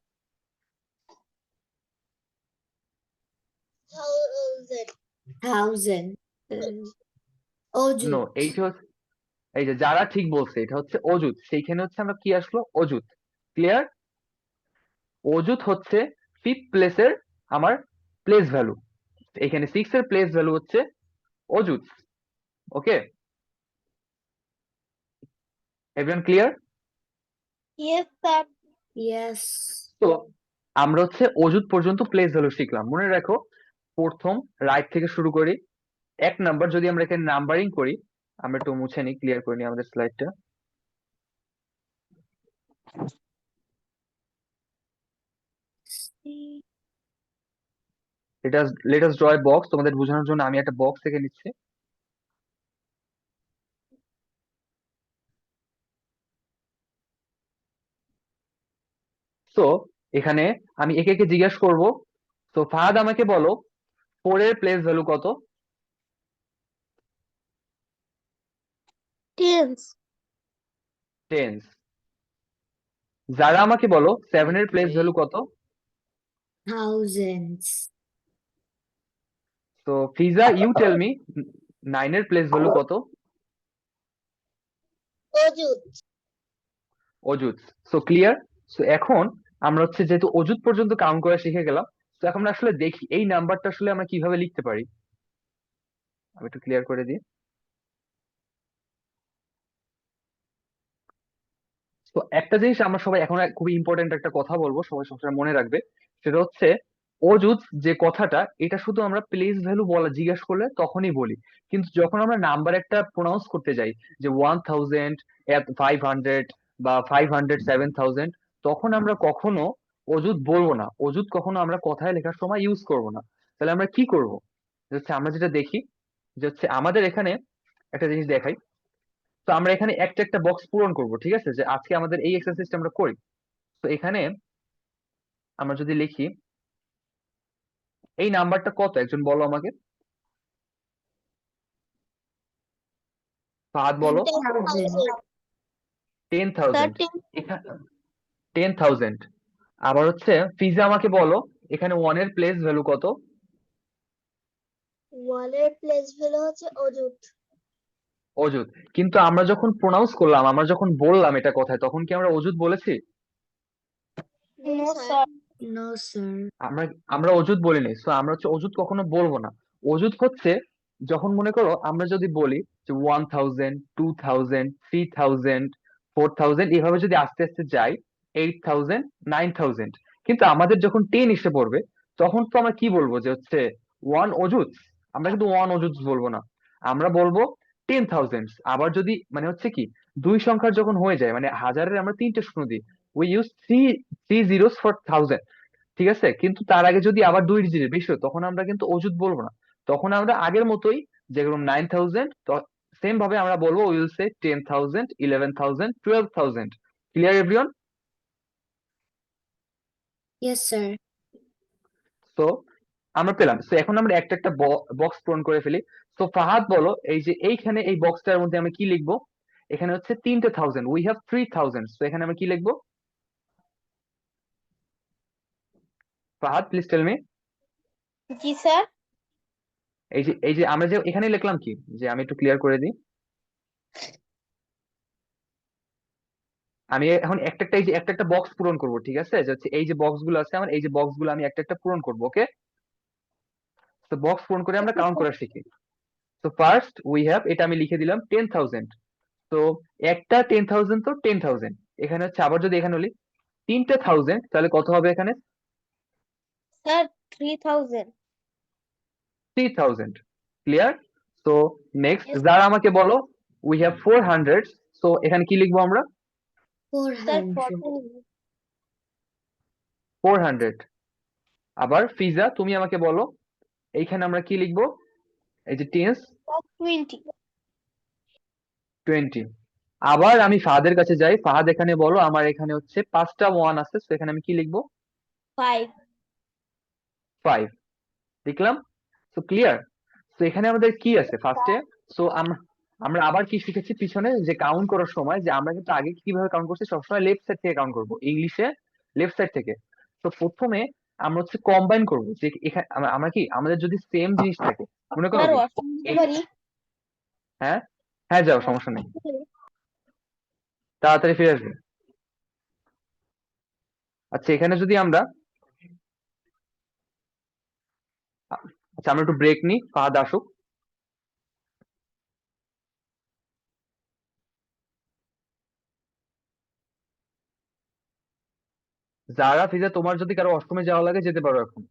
Thousand. অযুত। নো, এইটা হচ্ছে, এই যে যারা ঠিক বলছে এটা হচ্ছে অযুত, সেইখানে হচ্ছে আমরা কি আসলো? অযুত। ক্লিয়ার? অযুত হচ্ছে ফিফথ প্লেসের আমার প্লেস ভ্যালু। এখানে 6 এর প্লেস ভ্যালু হচ্ছে অযুত। Okay, everyone clear? Yes, sir. Yes. তো আমরা হচ্ছে অযুত পর্যন্ত প্লেস ভ্যালু শিখলাম। মনে রাখো, প্রথম রাইট থেকে শুরু করি। 1 নাম্বার যদি আমরা এখানে নাম্বারিং করি, আমরা একটু মুছে নিই, ক্লিয়ার করে নিই আমাদের স্লাইডটা। Let us draw a box. তোমাদের বোঝানোর জন্য আমি একটা বক্স থেকে নিচ্ছি। তো এখানে আমি একে একে জিজ্ঞেস করব। তো ফাহাদ আমাকে বলো 4 এর প্লেস ভ্যালু কত? Tens. টেন্স। যারা আমাকে বলো 7 এর প্লেস ভ্যালু কত? Thousands. তো ফিজা, ইউ টেল মি 9 এর প্লেস ভ্যালু কত? অযুত। অযুত। So clear? সো এখন আমরা হচ্ছে যেহেতু অযুত পর্যন্ত কাউন্ট করা শিখে গেলাম, তো এখন আমরা আসলে দেখি এই নাম্বারটা আসলে আমরা কিভাবে লিখতে পারি। আমি একটু ক্লিয়ার করে দিই। তো একটা জিনিস আমরা সবাই এখন খুবই ইম্পর্টেন্ট একটা কথা বলবো, সবাই সবসময় মনে রাখবে। সেটা হচ্ছে অযুত যে কথাটা, এটা শুধু আমরা প্লেস ভ্যালু বলা জিজ্ঞাসা করলে তখনই বলি। কিন্তু যখন আমরা নাম্বার একটা প্রোনাউন্স করতে যাই, যে 1000, 500 বা 500, 7000, তখন আমরা কখনো অযুত বলবো না। অযুত কখনো আমরা কথায় লেখার সময় ইউজ করব না। তাহলে আমরা কি করব? হচ্ছে আমরা যেটা দেখি, যে হচ্ছে আমাদের এখানে একটা জিনিস দেখাই। তো আমরা এখানে একটা একটা বক্স পূরণ করব, ঠিক আছে? যে আজকে আমাদের এই এক্সারসাইজটা আমরা করি। তো এখানে আমরা যদি লিখি, এই নাম্বারটা কত একজন বলো আমাকে। ফাহাদ বলো। 10,000. 10,000। 13. এখানে 10,000। আবার হচ্ছে ফিজা আমাকে বলো, এখানে 1 এর প্লেস ভ্যালু কত? 1 এর প্লেস ভ্যালু হচ্ছে অযুত। অযুত। কিন্তু আমরা যখন প্রোনাউন্স করলাম, আমরা যখন বললাম এটা কথায়, তখন কি আমরা অযুত বলেছি? No, sir. sir. No, sir. আমরা আমরা অযুত বলিনি। সো আমরা হচ্ছে অযুত কখনো বলবো না। অযুত হচ্ছে যখন মনে করো আমরা যদি বলি যে 1000, 2000, 3000, 4000, এভাবে যদি আস্তে আস্তে যাই, 8000, 9000, কিন্তু আমাদের যখন 10 এসে পড়বে, তখন তো আমরা কি বলবো? যে হচ্ছে 1 অযুত। আমরা কিন্তু 1 অযুত বলবো না, আমরা বলবো 10,000। আবার যদি মানে হচ্ছে কি, দুই সংখ্যার যখন হয়ে যায়, মানে হাজারের আমরা 3টে শূন্য দিই, we use three zeros for thousand, ঠিক আছে? কিন্তু তার আগে যদি আবার 2 ডিজিটের বেশি হয়, তখন আমরা কিন্তু অযুত বলবো না। তখন আমরা আগের মতোই, যেরকম 9000, সেম ভাবে আমরা বলবো will say 10,000, 11,000, 12,000। Clear everyone? Yes, sir. তো আমরা পেলাম। তো এখন আমরা একটা একটা বক্স পূরণ করে ফেলি। তো ফাহাদ বলো, এই যে এইখানে এই বক্সটার মধ্যে আমরা কি লিখবো? এখানে হচ্ছে 3টে থাউজেন্ড, উই হ্যাভ 3,000, তো এখানে আমরা কি লিখবো? Fahad please tell me. Ji, sir. এই যে আমরা যে এখানে লিখলাম কি, যে আমি একটু ক্লিয়ার করে দিই। আমি এখন একটা একটা, এই যে একটা একটা বক্স পূরণ করব, ঠিক আছে? যে হচ্ছে এই যে বক্স গুলো আছে আমার, এই যে বক্স গুলো আমি একটা একটা পূরণ করবো। ওকে, তো বক্স পূরণ করে আমরা কাউন্ট করা শিখি। তো ফার্স্ট উই হ্যাভ, এটা আমি লিখে দিলাম 10,000। তো একটা 10,000 তো 10,000 এখানে হচ্ছে। আবার যদি এখানে বলি 3,000 তাহলে কত হবে এখানে? স্যার 3000। 3,000। ক্লিয়ার? তো নেক্সট Yes, যারা আমাকে বলো উই হ্যাভ 400। সো এখানে কি লিখবো আমরা? স্যার 400 400। আবার ফিজা তুমি আমাকে বলো এইখানে আমরা কি লিখবো? এই যে টেন্স 20। 20। আবার আমি ফাহাদের কাছে যাই। ফাহাদ এখানে বলো আমার এখানে হচ্ছে 5টা 1 আছে, তো এখানে আমি কি লিখবো? 5। 5 লিখলাম। তো ক্লিয়ার? তো এখানে আমাদের কি আছে ফার্স্টে? সো আমরা আমরা আবার কি শিখেছি পিছনে, যে কাউন্ট করার সময় যে আমরা কিন্তু আগে কিভাবে কাউন্ট করছি, সবসময় লেফট সাইড থেকে কাউন্ট করবো, ইংলিশে লেফট সাইড থেকে। তো প্রথমে আমরা হচ্ছে কম্বাইন করবো, যে এখানে আমরা কি আমাদের যদি সেম জিনিস থাকে, মনে করো স্যার কি ওয়াশরুম যেতে পারি? হ্যাঁ হ্যাঁ যাও, সমস্যা নেই, তাড়াতাড়ি ফিরে আসবে। আচ্ছা এখানে যদি আমরা আচ্ছা আমরা একটু ব্রেক নিই, ফাহাদ আসুক। যারা ফিজা তোমার যদি কারো অষ্টমে যাওয়া লাগে যেতে পারো এখন।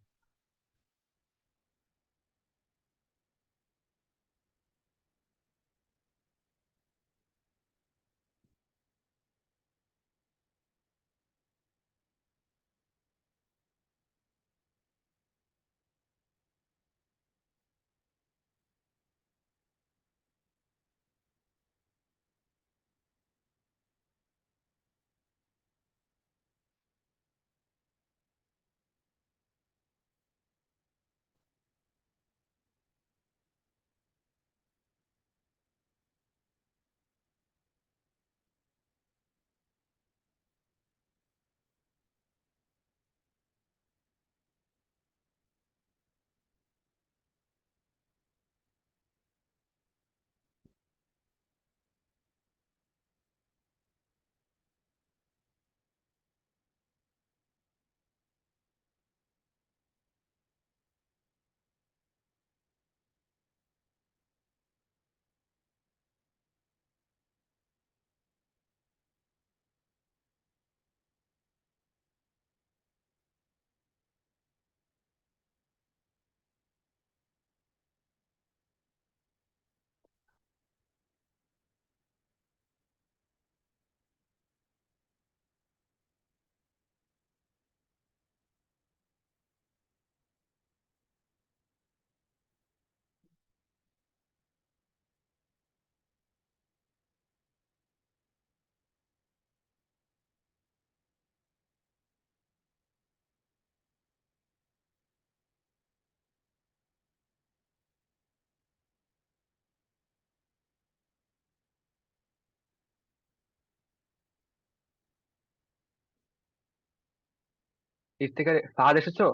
ইফতেখার, ফাহাদ এসেছো?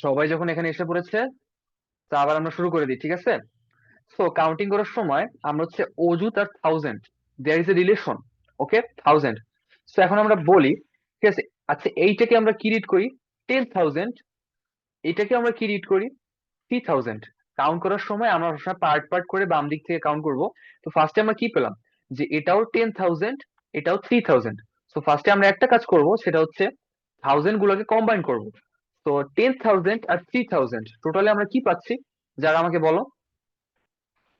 সবাই যখন এখানে এসে পড়েছে, তা আবার আমরা শুরু করে দিই, ঠিক আছে? সো কাউন্টিং করার সময় আমরা হচ্ছে অযুত আর 1000, there is a relation. Okay, 1000। So এখন আমরা বলি, ঠিক আছে, আচ্ছা এইটাকে আমরা কি রিড করি? 10,000। এটাকে আমরা কি রিড করি? 3,000। কাউন্ট করার সময় আমরা সবসময় পার্ট পার্ট করে বাম দিক থেকে কাউন্ট করব। তো ফার্স্টে আমরা কি পেলাম? যে এটাও 10,000, এটাও 3,000। সো ফার্স্টে আমরা একটা কাজ করব, সেটা হচ্ছে 1000 গুলোকে কম্বাইন করব। তো 10,000 আর 3,000 টোটালি আমরা কি পাচ্ছি? যারা আমাকে বলো।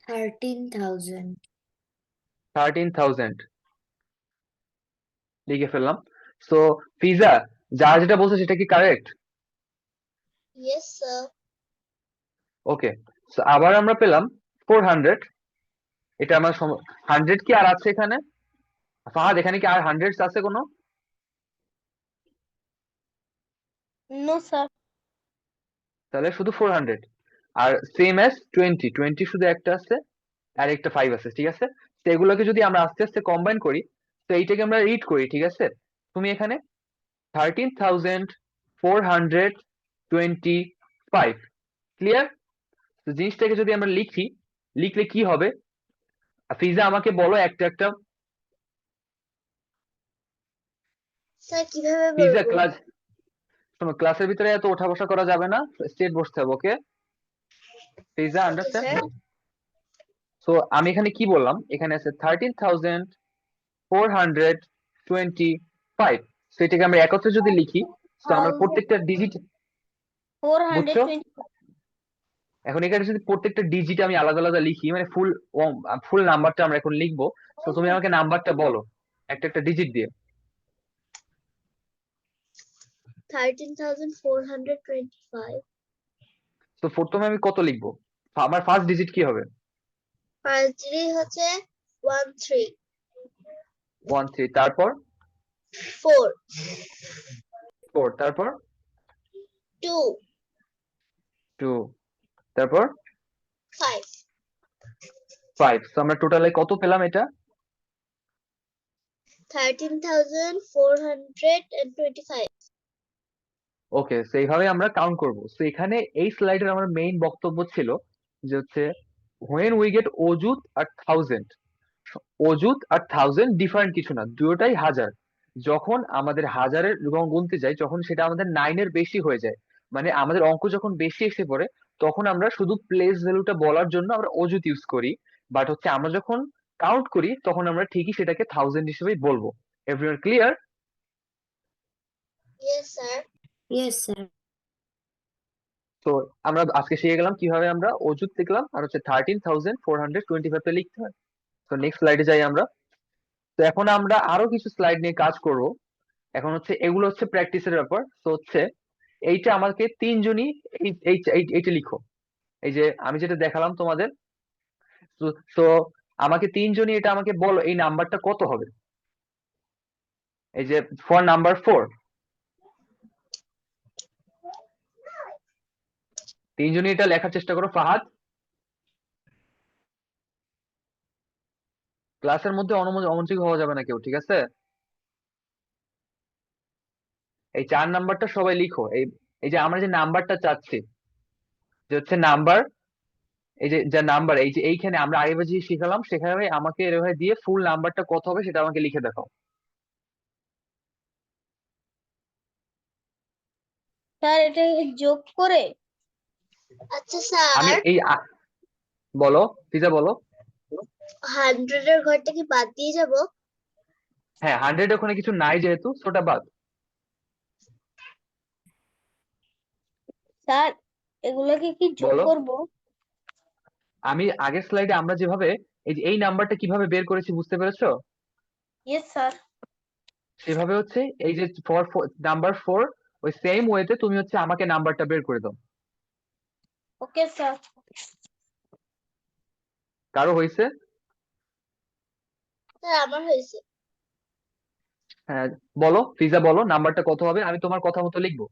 13,000 13,000 লিখে ফেললাম। সো ফিজা, যার যেটা বলছে সেটা কি correct? Yes, sir. Okay. So আবার আমরা পেলাম 400। এটা আমার 100 কি আর আছে এখানে? ফাহাদ এখানে কি আর হান্ড্রেডস আছে কোনো? No sir. তাহলে শুধু 400। আর সেম অ্যাজ 20, 20 শুধু একটা আছে, আর একটা 5 আছে, ঠিক আছে? তো এগুলোকে যদি আমরা আস্তে আস্তে কম্বাইন করি, তো এইটাকে আমরা রিড করি, ঠিক আছে? তুমি এখানে 13,425। ক্লিয়ার? তো জিনিসটাকে যদি আমরা লিখি, লিখলে কি হবে? ফিজা আমাকে বলো একটা একটা। স্যার কিভাবে ফিজা বলবো? ক্লাস, শোনো ক্লাসের ভিতরে এত ওঠা বসা করা যাবে না, স্ট্রেট বসতে হবে, ওকে? ফিজা ওকে আন্ডারস্ট্যান্ড? স্যার। সো আমি এখানে কি বললাম, এখানে আছে 13,425। তো এটাকে আমরা একত্রে যদি লিখি, তো আমরা প্রত্যেকটা ডিজিট, বুঝছো? 420 এখন এখানে যদি প্রত্যেকটা ডিজিট আমি আলাদা আলাদা লিখি, মানে ফুল নাম্বারটা আমরা এখন লিখবো। তো তুমি আমাকে নাম্বারটা বলো একটা একটা ডিজিট দিয়ে। 13,425। তো প্রথমে আমি কত লিখবো? আমার ফার্স্ট ডিজিট কি হবে? ফার্স্ট ডিজিট হচ্ছে 13, 13, তারপর 4, 4, তারপর 2, 2, তারপর 5। 5। তো আমরা টোটালে কত পেলাম এটা? 13,425। ওকে, তো এইভাবে আমরা কাউন্ট করব। তো এখানে এই স্লাইডের আমার মেইন বক্তব্য ছিল যে হচ্ছে হোয়েন উই গেট অযুত আর থাউজেন্ড, অযুত আর থাউজেন্ড ডিফারেন্ট কিছু না, দুটোটাই হাজার। যখন আমাদের হাজারের গুনতে যাই, যখন সেটা আমাদের 9 এর বেশি হয়ে যায়, মানে আমাদের অঙ্ক যখন বেশি এসে পড়ে, তখন আমরা শুধু প্লেস ভ্যালুটা বলার জন্য আমরা অযুত ইউজ করি। বাট হচ্ছে আমরা যখন কাউন্ট করি, তখন আমরা ঠিকই সেটাকে থাউজেন্ড হিসেবেই বলবো। Everyone clear? Yes sir. Yes, sir. তো আমরা আজকে শিখে গেলাম কিভাবে আমরা অযুত লিখলাম, আর হচ্ছে 13,425 লিখতে হয়। তো নেক্সট স্লাইডে যাই আমরা। তো এখন আমরা আরো কিছু স্লাইড নিয়ে কাজ করব। এখন হচ্ছে এগুলো হচ্ছে প্র্যাকটিসের ব্যাপার। তো হচ্ছে এইটা আমাকে তিনজনই এইটা লিখো। এই যে আমি যেটা দেখালাম তোমাদের, তো তো আমাকে তিনজনই এটা আমাকে বলো এই নাম্বারটা কত হবে। এই যে ফর নাম্বার 4, তিনজনই এটা লেখার চেষ্টা করো। ফাহাদ, ক্লাসের মধ্যে অমনোযোগী হওয়া যাবে না কেউ, ঠিক আছে? এই 4 নাম্বারটা সবাই লিখো। এই এই যে আমরা যে নাম্বারটা চাচ্ছি, যে হচ্ছে নাম্বার, এই যে যা নাম্বার, এই যে এইখানে আমরা আগেবার যে শিখালাম, সেখানে আমাকে এভাবে দিয়ে ফুল নাম্বারটা কত হবে সেটা আমাকে লিখে দেখাও। স্যার এটা যোগ করে আচ্ছা আমি স্যার, এই বলো, ফিজা বলো। 100 এর ঘরটা কি বাদ দিয়ে যাব? হ্যাঁ, 100 ওখানে কিছু নাই যেহেতু, ওটা বাদ। স্যার এগুলোকে কি যোগ বলো। করব? আমি আগের স্লাইডে আমরা যেভাবে এই যে এই নাম্বারটা কিভাবে বের করেছি বুঝতে পেরেছো? Yes sir. সেভাবে হচ্ছে এই যে ফর নাম্বার 4, ওই সেম ওয়েতে তুমি হচ্ছে আমাকে নাম্বারটা বের করে দাও। Okay sir. কারো হয়েছে? স্যার আমার হয়েছে। হ্যাঁ, বলো ফিজা, বলো নাম্বারটা কত হবে, আমি তোমার কথা মতো লিখবো।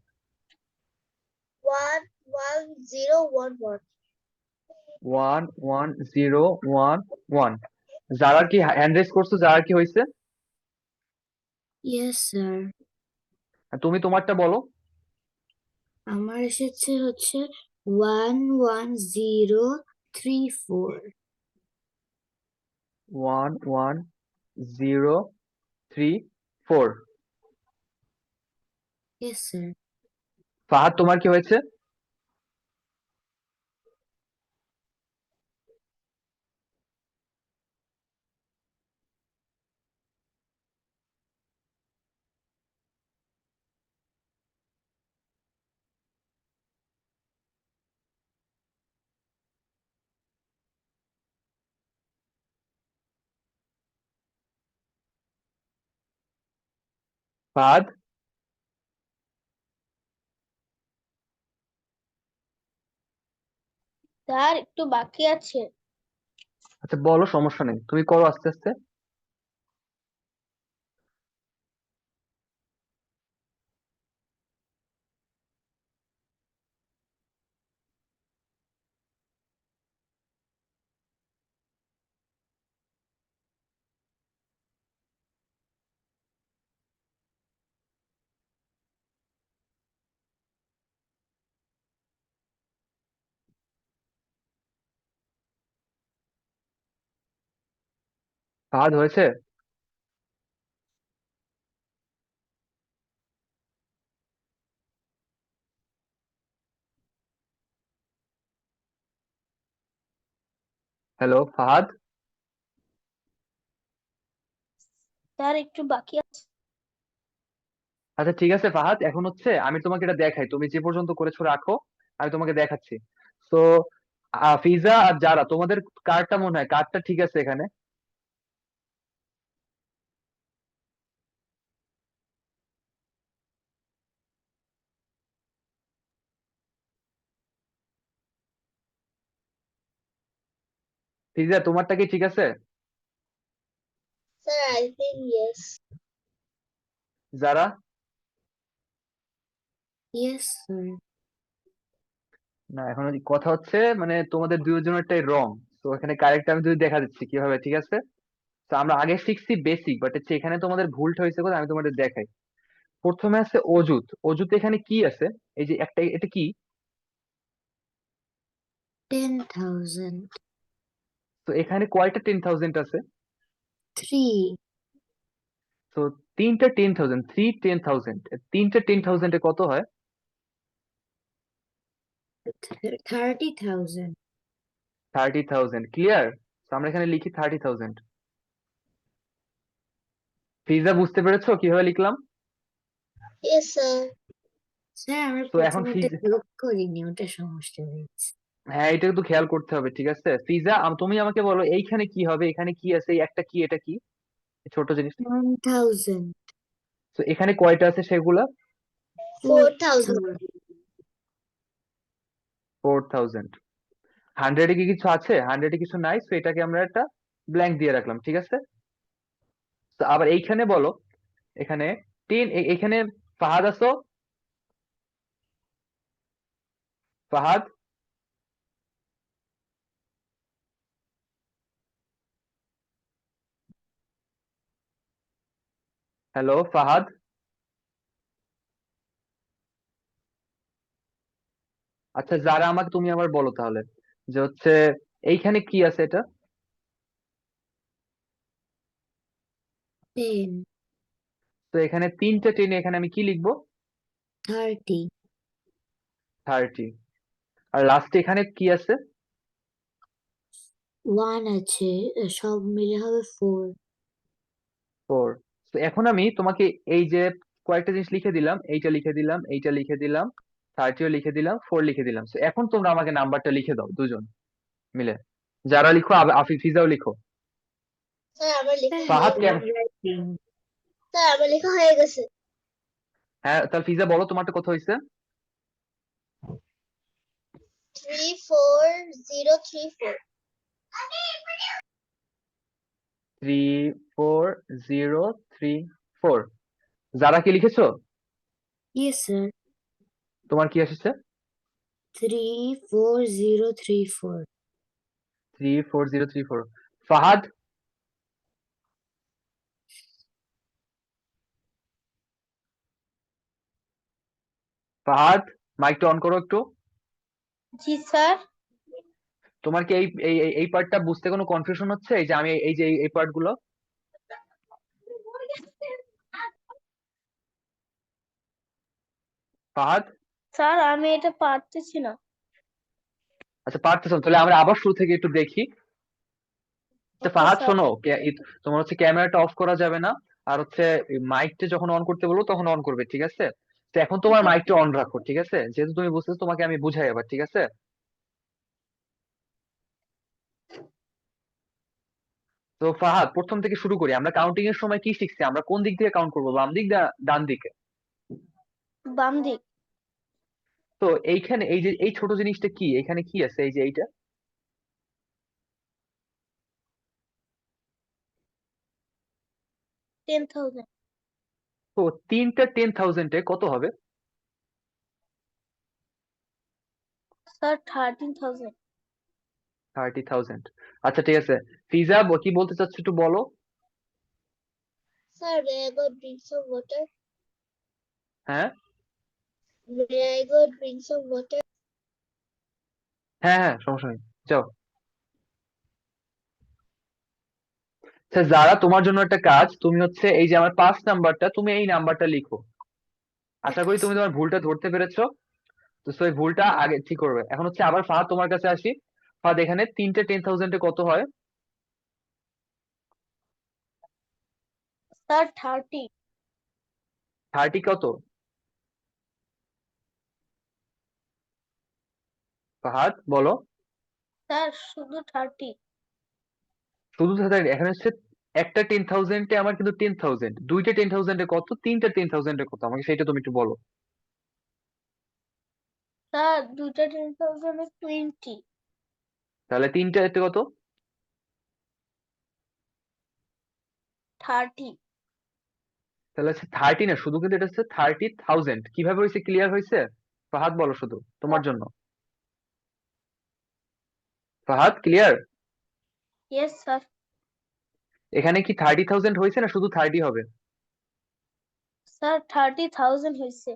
11011। 11011। যারার কি হ্যান্ড রেজ করছো, যারার কি হয়েছে? Yes, sir. তুমি তোমারটা বলো। আমার এসেছে হচ্ছে 11034. 11034। Yes, sir. ফাহাদ, তোমার কি হয়েছে? ফাহাদ, স্যার একটু বাকি আছে। আচ্ছা বলো, সমস্যা নেই, তুমি করো আস্তে আস্তে। ফাহাদ হয়েছে? হ্যালো ফাহাদ? স্যার একটু বাকি আছে। আচ্ছা ঠিক আছে ফাহাদ, এখন হচ্ছে আমি তোমাকে এটা দেখাই, তুমি যে পর্যন্ত করেছো রাখো, আমি তোমাকে দেখাচ্ছি। তো ফিজা আর যারা, তোমাদের কার্ডটা মনে হয় কার্ডটা ঠিক আছে এখানে? ফিজা তোমারটা কি ঠিক আছে? Sir, I think yes. যারা? Yes, sir. না, এখন কথা হচ্ছে মানে তোমাদের দুজনেরটাই রং। তো এখানে কারেক্ট আমি যদি দেখা দিচ্ছি কিভাবে, ঠিক আছে? তো আমরা আগে শিখছি বেসিক, বাট হচ্ছে এখানে তোমাদের ভুলটা হয়েছে কোথায় আমি তোমাদের দেখাই। প্রথমে আছে অজুত। অজুত এখানে কি আছে? এই যে একটা, এটা কি? 10,000. তো এখানে কয়টা 10,000 আছে? 3. তো তিনটা 10,000, 3 10,000, তিনটা 10,000 এ কত হয়? 30,000. 30,000। ক্লিয়ার? তো আমরা এখানে লিখি 30,000। ফিজা বুঝতে পেরেছো কিভাবে লিখলাম? Yes, sir. স্যার আমরা তো এখন প্রথমে এটা যোগ করিনি, ওটা সমস্যা হয়েছে। হ্যাঁ, এটা কিন্তু খেয়াল করতে হবে, ঠিক আছে? ফিজা তুমি আমাকে বলো এইখানে কি হবে, এখানে কি আছে, এই একটা কি, এটা কি, এই ছোট জিনিস? 1,000. তো এখানে কয়টা আছে সেগুলা? 4,000. 4,000। 100-এ কি কিছু আছে? 100-এ কিছু নাই, তো এটাকে আমরা একটা ব্ল্যাঙ্ক দিয়ে রাখলাম, ঠিক আছে? তো আবার এইখানে বলো, এখানে 10, এখানে ফাহাদ আছো? ফাহাদ? হ্যালো ফাহাদ? আচ্ছা যারা, আমাকে তুমি আবার বলো তাহলে, যে হচ্ছে এইখানে কি আছে এটা? 10. তো এখানে তিনটা 10, এখানে আমি কি লিখবো? 30. 30। আর লাস্টে এখানে কি আছে? 1 আছে, সব মিলে হবে 4. 4। তো এখন আমি তোমাকে এই যে কয়েকটা জিনিস লিখে দিলাম, এইটা লিখে দিলাম, এইটা লিখে দিলাম, 30ও লিখে দিলাম, 4 লিখে দিলাম। তো এখন তোমরা আমাকে নাম্বারটা লিখে দাও দুজন মিলে। যারা লিখো, ফিজাও লিখো। Sir, আমার লেখা হয়ে ফাহাদ কেন? গেছে। Sir, আমার লেখা হয়ে গেছে। হ্যাঁ, তাহলে ফিজা বলো তোমারটা কত হয়েছে? 34034. 34034। যারা কি লিখেছো? Yes, sir. তোমার কি এসেছে? 34034. 34034। ফাহাদ? ফাহাদ, মাইকটা অন করো একটু। জি স্যার। তোমার কি এই এই এই পার্টটা বুঝতে কোনো কনফিউশন হচ্ছে? এই যে আমি এই যে এই পার্ট গুলো, ফাহাদ? স্যার আমি এটা পারতেছি না। আচ্ছা পারতেছো না? তাহলে আমরা আবার শুরু থেকে একটু দেখি। আচ্ছা ওকে ফাহাদ স্যার। শোনো, তোমার হচ্ছে ক্যামেরাটা অফ করা যাবে না, আর হচ্ছে মাইকটা যখন অন করতে বলবো তখন অন করবে, ঠিক আছে? তো এখন তোমার ওকে মাইকটা অন রাখো, ঠিক আছে? যেহেতু তুমি বুঝতেছো, তোমাকে আমি বুঝাই আবার, ঠিক আছে? তো ফাহাদ, প্রথম থেকে শুরু করি। আমরা কাউন্টিং এর সময় কি শিখছি? আমরা কোন দিক থেকে কাউন্ট করবো, বাম দিক না ডান দিকে? বাম দিক। তো এইখানে এই যে এই ছোট জিনিসটা কি, এখানে কি আছে, এই যে এইটা? 10,000। তো তিনটা 10,000-এ কত হবে? স্যার 13,000। 30,000। আচ্ছা ঠিক আছে, ফিজা কি বলতে চাচ্ছ একটু বলো। Sir, may I go drink some water? হ্যাঁ May I go drink some water? হ্যাঁ হ্যাঁ, সমস্যা নেই, যাও। আচ্ছা যারা, তোমার জন্য একটা কাজ, তুমি হচ্ছে এই যে আমার 5 নাম্বারটা, তুমি এই নাম্বারটা লিখো। আশা করি তুমি তোমার ভুলটা ধরতে পেরেছো। তো সেই ভুলটা আগে ঠিক করবে। এখন হচ্ছে আবার ফাহাদ তোমার কাছে আসি। ফাহাদ, এখানে তিনটে 10,000 এ কত হয়? স্যার 30। 30 কত? ফাহাদ বলো। স্যার শুধু 30। শুধু 30? এখানে হচ্ছে একটা 10,000 এ আমার কিন্তু 10,000, দুইটা 10,000 এ কত, তিনটা 10,000 এ কত, আমাকে সেটা তুমি একটু বলো। স্যার দুইটা 10,000 20। তাহলে তিনটা এতে কত? 30। তাহলে হচ্ছে 30 না, শুধু কিন্তু এটা হচ্ছে 30,000। কিভাবে হয়েছে, ক্লিয়ার হয়েছে? ফাহাদ বলো শুধু তোমার জন্য। ফাহাদ ক্লিয়ার? Yes sir. এখানে কি 30,000 হয়েছে না শুধু 30 হবে? স্যার 30,000 হয়েছে।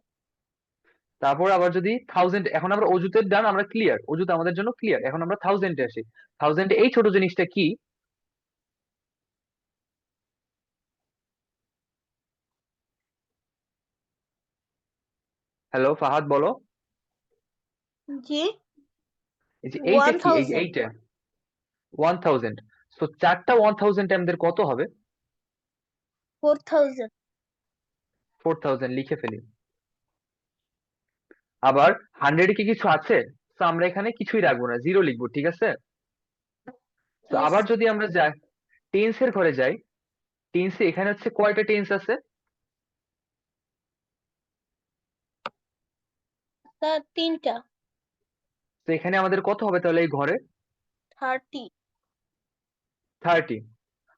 তারপর আবার যদি 1000, এখন আমরা অজুতে ডান, আমরা ক্লিয়ার, অজুতে আমাদের জন্য ক্লিয়ার। এখন আমরা 1000 এ আসি। 1000 এই ছোট জিনিসটা কি? হ্যালো ফাহাদ বলো। জি। এই যে এইটা কি, এই যে 1000। এইটা 1000, তো চারটা 1000 আমাদের কত হবে? 4000। 4000 লিখে ফেলি। আবার 100 এ কি কিছু আছে? তো আমরা এখানে কিছুই রাখবো না, জিরো লিখবো, ঠিক আছে? তো ইয়েস আবার যদি আমরা যাই টেন্স এর ঘরে যাই, টেন্সে এখানে হচ্ছে কয়টা টেন্স আছে? স্যার 3টা। তো এখানে আমাদের কত হবে তাহলে এই ঘরে? 30। 30।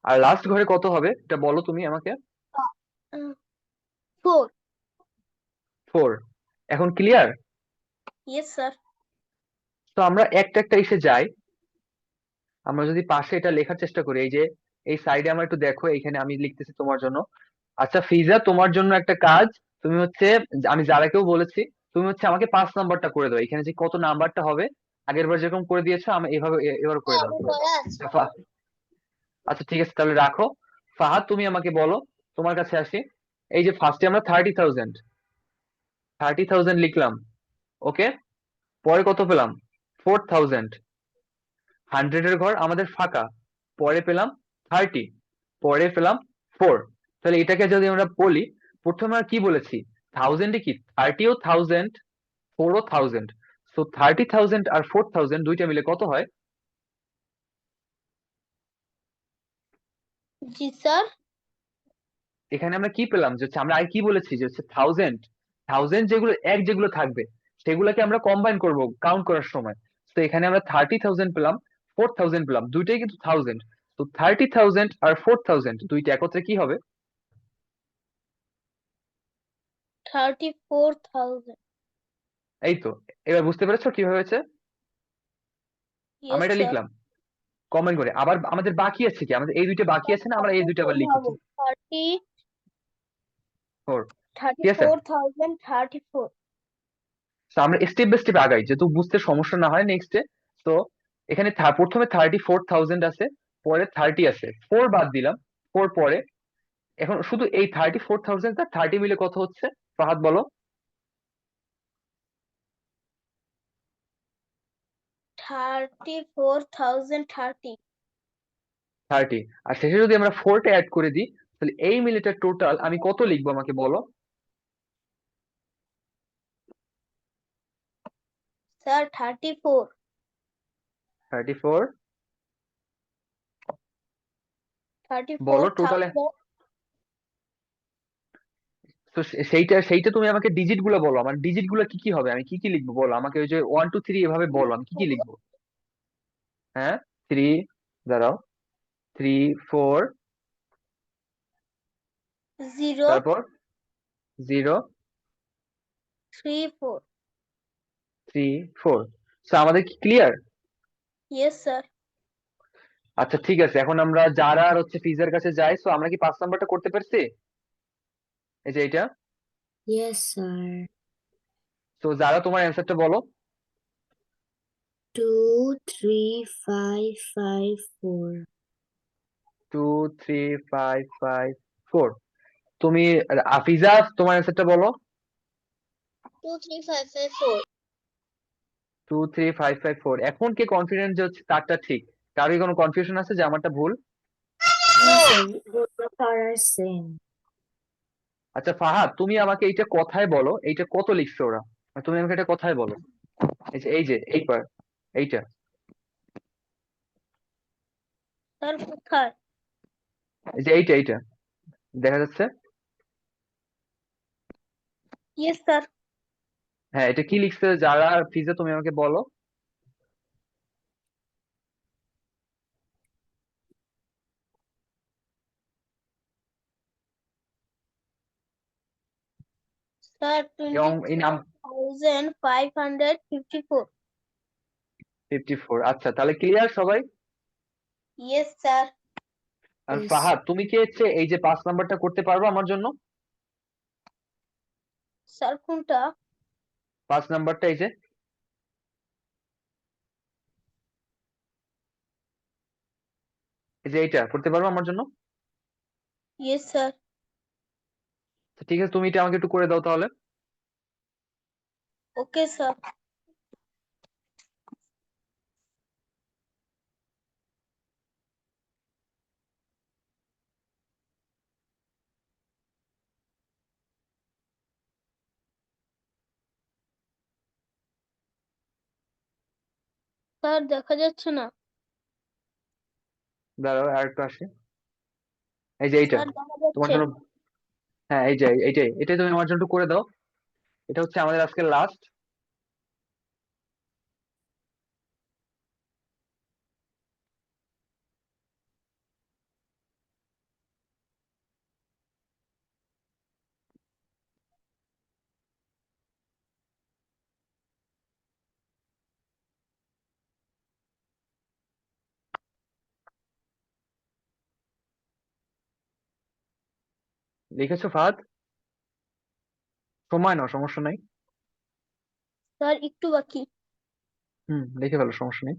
আর লাস্ট ঘরে কত হবে এটা বলো তুমি আমাকে। 4। 4। এখন ক্লিয়ার? Yes sir. তো আমরা একটা একটা এসে যাই। আমরা যদি পাশে এটা লেখার চেষ্টা করি, এই যে এই সাইডে আমরা একটু দেখো, এখানে আমি লিখতেছি তোমার জন্য। আচ্ছা ফিজা, তোমার জন্য একটা কাজ। তুমি হচ্ছে, আমি যারাকেও বলেছি, তুমি হচ্ছে আমাকে 5 নাম্বারটা করে দাও। এখানে যে কত নাম্বারটা হবে, আগের বার যেরকম করে দিয়েছো আমি এভাবে এবার করে দাও। আমি করে আছি। আচ্ছা ঠিক আছে, তাহলে রাখো। ফাহাদ তুমি আমাকে বলো, তোমার কাছে আসি। এই যে ফার্স্টে আমরা 30,000, 30,000 লিখলাম, ওকে। পরে কত পেলাম? 4,000। 100 এর ঘর আমাদের ফাঁকা। পরে পেলাম 30, পরে পেলাম 4। তাহলে এটাকে যদি আমরা বলি, প্রথমে আমরা কি বলেছি, 1000 এ কি 30ও 1000, 4ও 1000। সো 30,000 আর 4,000 দুইটা মিলে কত হয়? জি স্যার। এখানে আমরা কি পেলাম, যে হচ্ছে আমরা আর কি বলেছি, যে হচ্ছে 1000, 1000 যেগুলো এক যেগুলো থাকবে সেগুলোকে আমরা কম্বাইন করব কাউন্ট করার সময়। তো এখানে আমরা 30,000 পেলাম, 4,000 পেলাম, দুইটাই কিন্তু 1000। তো 30,000 আর 4,000 দুইটা একত্রে কি হবে? 34,000। এই তো। এবার বুঝতে পেরেছো কিভাবে হয়েছে? আমরা ইয়েস এটা স্যার। লিখলাম কমেন্ট করে। আবার আমাদের বাকি আছে কি, আমাদের এই দুইটা বাকি আছে না, আমরা এই দুইটা আবার লিখি কি? 30 4। ঠিক আছে, 34,034। তো আমরা স্টেপ বাই স্টেপ আগাই যেহেতু বুঝতে সমস্যা না হয় নেক্সটে। তো এখানে প্রথমে 34,000 আছে, পরে 30 আছে, 4 বাদ দিলাম, 4 পরে। এখন শুধু এই 34,000 আর 30 মিলে কত হচ্ছে? ফাহাদ বলো। 34,030। 30। আর শেষে যদি আমরা 4টা অ্যাড করে দিই, তাহলে এই মিলেটা টোটাল আমি কত লিখবো আমাকে বলো। স্যার 34। 34। বলো টোটাল। 34,000। তো সেইটা তুমি আমাকে ডিজিট গুলো বলো, আমার ডিজিট গুলো কি কি হবে, আমি কি কি লিখবো বলো আমাকে। ওই যে 1 2 3 এভাবে বলো, আমি কি কি লিখবো। হ্যাঁ, 3, দাঁড়াও, 3 4, 0 তারপর 0 3 4। 3 4। তো আমাদের কি ক্লিয়ার? Yes sir. আচ্ছা ঠিক আছে, এখন আমরা যারা আর হচ্ছে ফিজার কাছে যাই, তো আমরা কি 5 নাম্বারটা করতে পারছি? এই যে এটা। Yes, sir. তো যারা, তোমার অ্যান্সারটা বলো। 2, 3, 5, 5, 4. 23554 তুমি আফিজা তোমার অ্যান্সারটা বলো 23554 23554 এখন কে কনফিডেন্ট যে হচ্ছে তারটা ঠিক কারো কি কোনো কনফিউশন আছে যে আমারটা ভুল No, sir. Both are same. আচ্ছা ফাহাদ তুমি আমাকে এইটা কথায় বলো এইটা কত লিখছে ওরা তুমি আমাকে এটা কথায় বলো এই যে এইটা স্যার কোথায়? এই যে এইটা দেখা যাচ্ছে ইয়েস স্যার। হ্যাঁ এটা কি লিখছে যারা ফিজা তুমি আমাকে বলো স্যার এবং এই নাম 24,554। 54 আচ্ছা তাহলে ক্লিয়ার সবাই ইয়েস স্যার। আর Yes. ফাহাদ তুমি কি হচ্ছে এই যে 5 নাম্বারটা করতে পারবে আমার জন্য স্যার কোনটা? 5 নাম্বারটা এই যে এইটা করতে পারবে আমার জন্য ইয়েস স্যার। তো ঠিক আছে তুমি এটা আমাকে একটু করে দাও তাহলে ওকে স্যার। স্যার দেখা যাচ্ছে না। দাঁড়াও আর একটু আসি এই যে এইটা স্যার দেখা তোমার যাচ্ছে। জন্য হ্যাঁ এই যে এটাই তুমি আমার জন্য একটু করে দাও এটা হচ্ছে আমাদের আজকে লাস্ট লিখেছো ফাহাদ সময় নাও সমস্যা নাই স্যার একটু বাকি। লিখে ফেলো সমস্যা নেই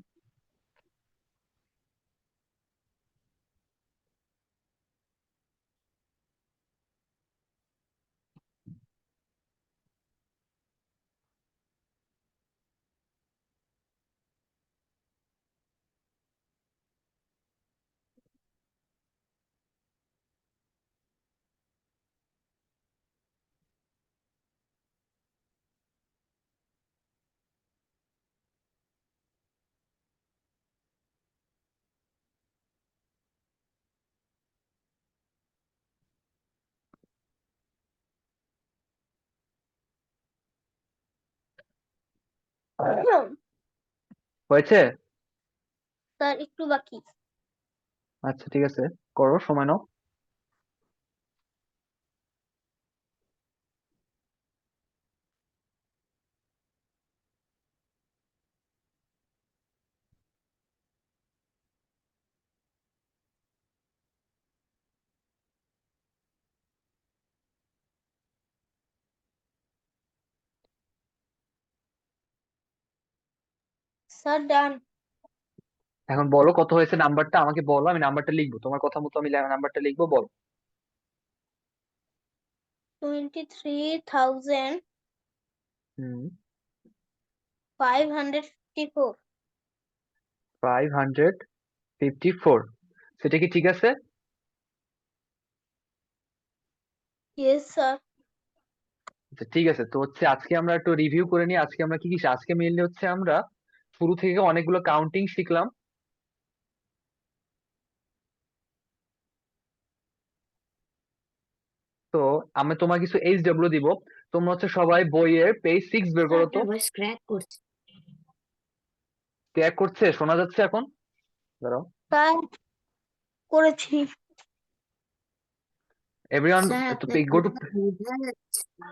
হয়েছে স্যার একটু বাকি। আচ্ছা ঠিক আছে করো সময় নাও স্যার ডান। এখন বলো কত হয়েছে নাম্বারটা আমাকে বলো আমি নাম্বারটা লিখবো তোমার কথা মতো আমি নাম্বারটা লিখবো বলো 23,554। হুম 554 সেটা কি ঠিক আছে ইয়েস স্যার। আচ্ছা ঠিক আছে তো হচ্ছে আজকে আমরা একটু রিভিউ করে নিই আজকে আমরা কি কি আজকে মেইনলি হচ্ছে আমরা শুরু থেকে অনেকগুলো কাউন্টিং শিখলাম তো আমি তোমার কিছু এইচডব্লিউ দিব তোমরা হচ্ছে সবাই বইয়ের পেজ 6 বের করো তো আপনার ভয়েস ক্র্যাক করছে। ক্র্যাক করছে শোনা যাচ্ছে এখন দাঁড়াও স্যার করেছি। এভরিওয়ান স্যার তো আপনার গো টু কথা বোঝা যাচ্ছে না।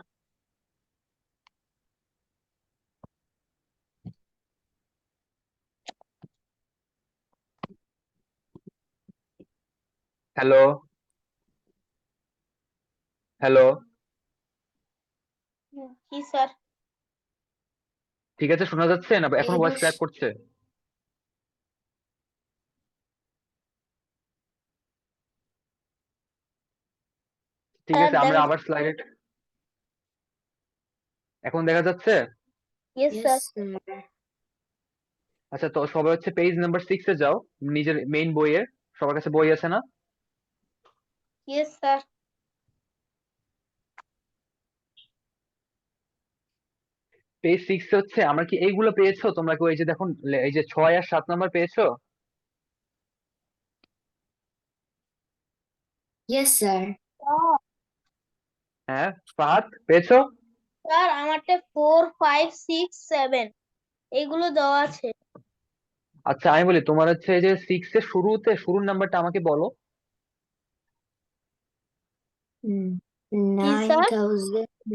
হ্যালো হ্যালো কি স্যার? ঠিক আছে শোনা যাচ্ছে না এখনো ভয়েস এবার ক্র্যাক করছে ঠিক স্যার আছে, আমরা দেখা আবার স্লাইডে, এখন দেখা যাচ্ছে? Yes Yes, sir sir. আচ্ছা, তো সবাই হচ্ছে পেজ নাম্বার 6 এ যাও, নিজের মেইন বইয়ের। সবার কাছে বই আছে না? ইয়েস স্যার পেজ 6 এ হচ্ছে, আমরা কি এইগুলো পেয়েছো তোমরা? কি এই যে দেখুন, এই যে 6 আর 7 নাম্বার পেয়েছো? Yes, sir. হ্যাঁ, ফাহাদ পেয়েছো? স্যার আমারটা 4 5 6 7 এগুলো দেওয়া আছে। আচ্ছা, আমি বলি, তোমার হচ্ছে এই যে 6 এর শুরুর নাম্বারটা আমাকে বলো। Mm, কি স্যার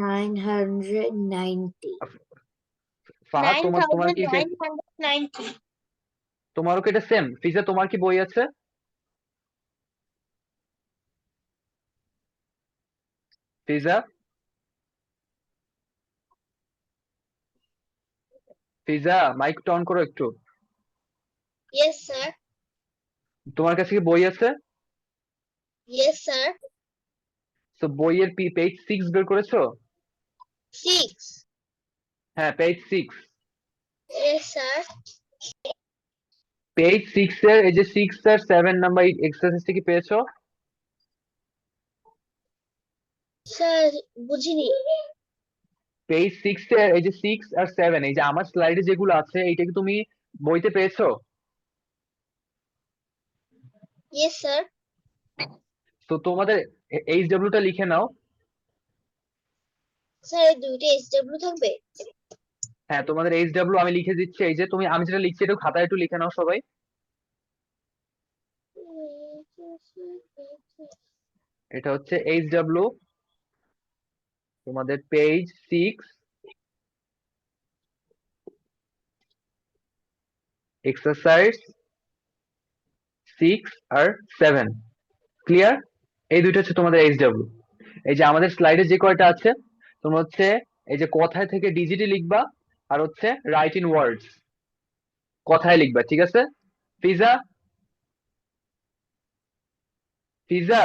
9,990. ফাহাদ, তোমার কি 9990 তোমারও কি এটা সেম? ফিজা, তোমার কি বই আছে? ফিজা, ফিজা, মাইক অন করো একটু। Yes, sir. তোমার কাছে কি বই আছে? Yes, sir. তো বইয়ের পেজ 6 বের করেছো? 6. হ্যাঁ, পেজ 6। Yes, sir. পেজ 6 এর এই যে 6 আর 7 নাম্বার এক্সারসাইজটা কি পেয়েছো? Sir, বুঝিনি। পেজ 6 এর এই যে 6 আর 7, এই যে আমার স্লাইডে যেগুলো আছে, এইটা কি তুমি বইতে পেয়েছো? Yes, sir. তো তোমাদের এইচডব্লিউ টা লিখে নাও। স্যার এই দুইটা SW থাকবে? হ্যাঁ, তোমাদের এইচডব্লিউ আমি লিখে দিচ্ছি। এই যে আমি যেটা লিখছি একটু খাতায় একটু লিখে নাও সবাই। এটা হচ্ছে এইচডব্লিউ, তোমাদের পেজ 6, এক্সারসাইজ 6 আর 7। ক্লিয়ার? এই দুইটা হচ্ছে তোমাদের এইচডব্লিউ। এই যে আমাদের স্লাইডে যে কয়টা আছে, তোমরা হচ্ছে এই যে কথায় থেকে ডিজিটে লিখবা, আর হচ্ছে রাইট ইন ওয়ার্ডস, কথায় লিখবা। ঠিক আছে? ফিজা, ফিজা,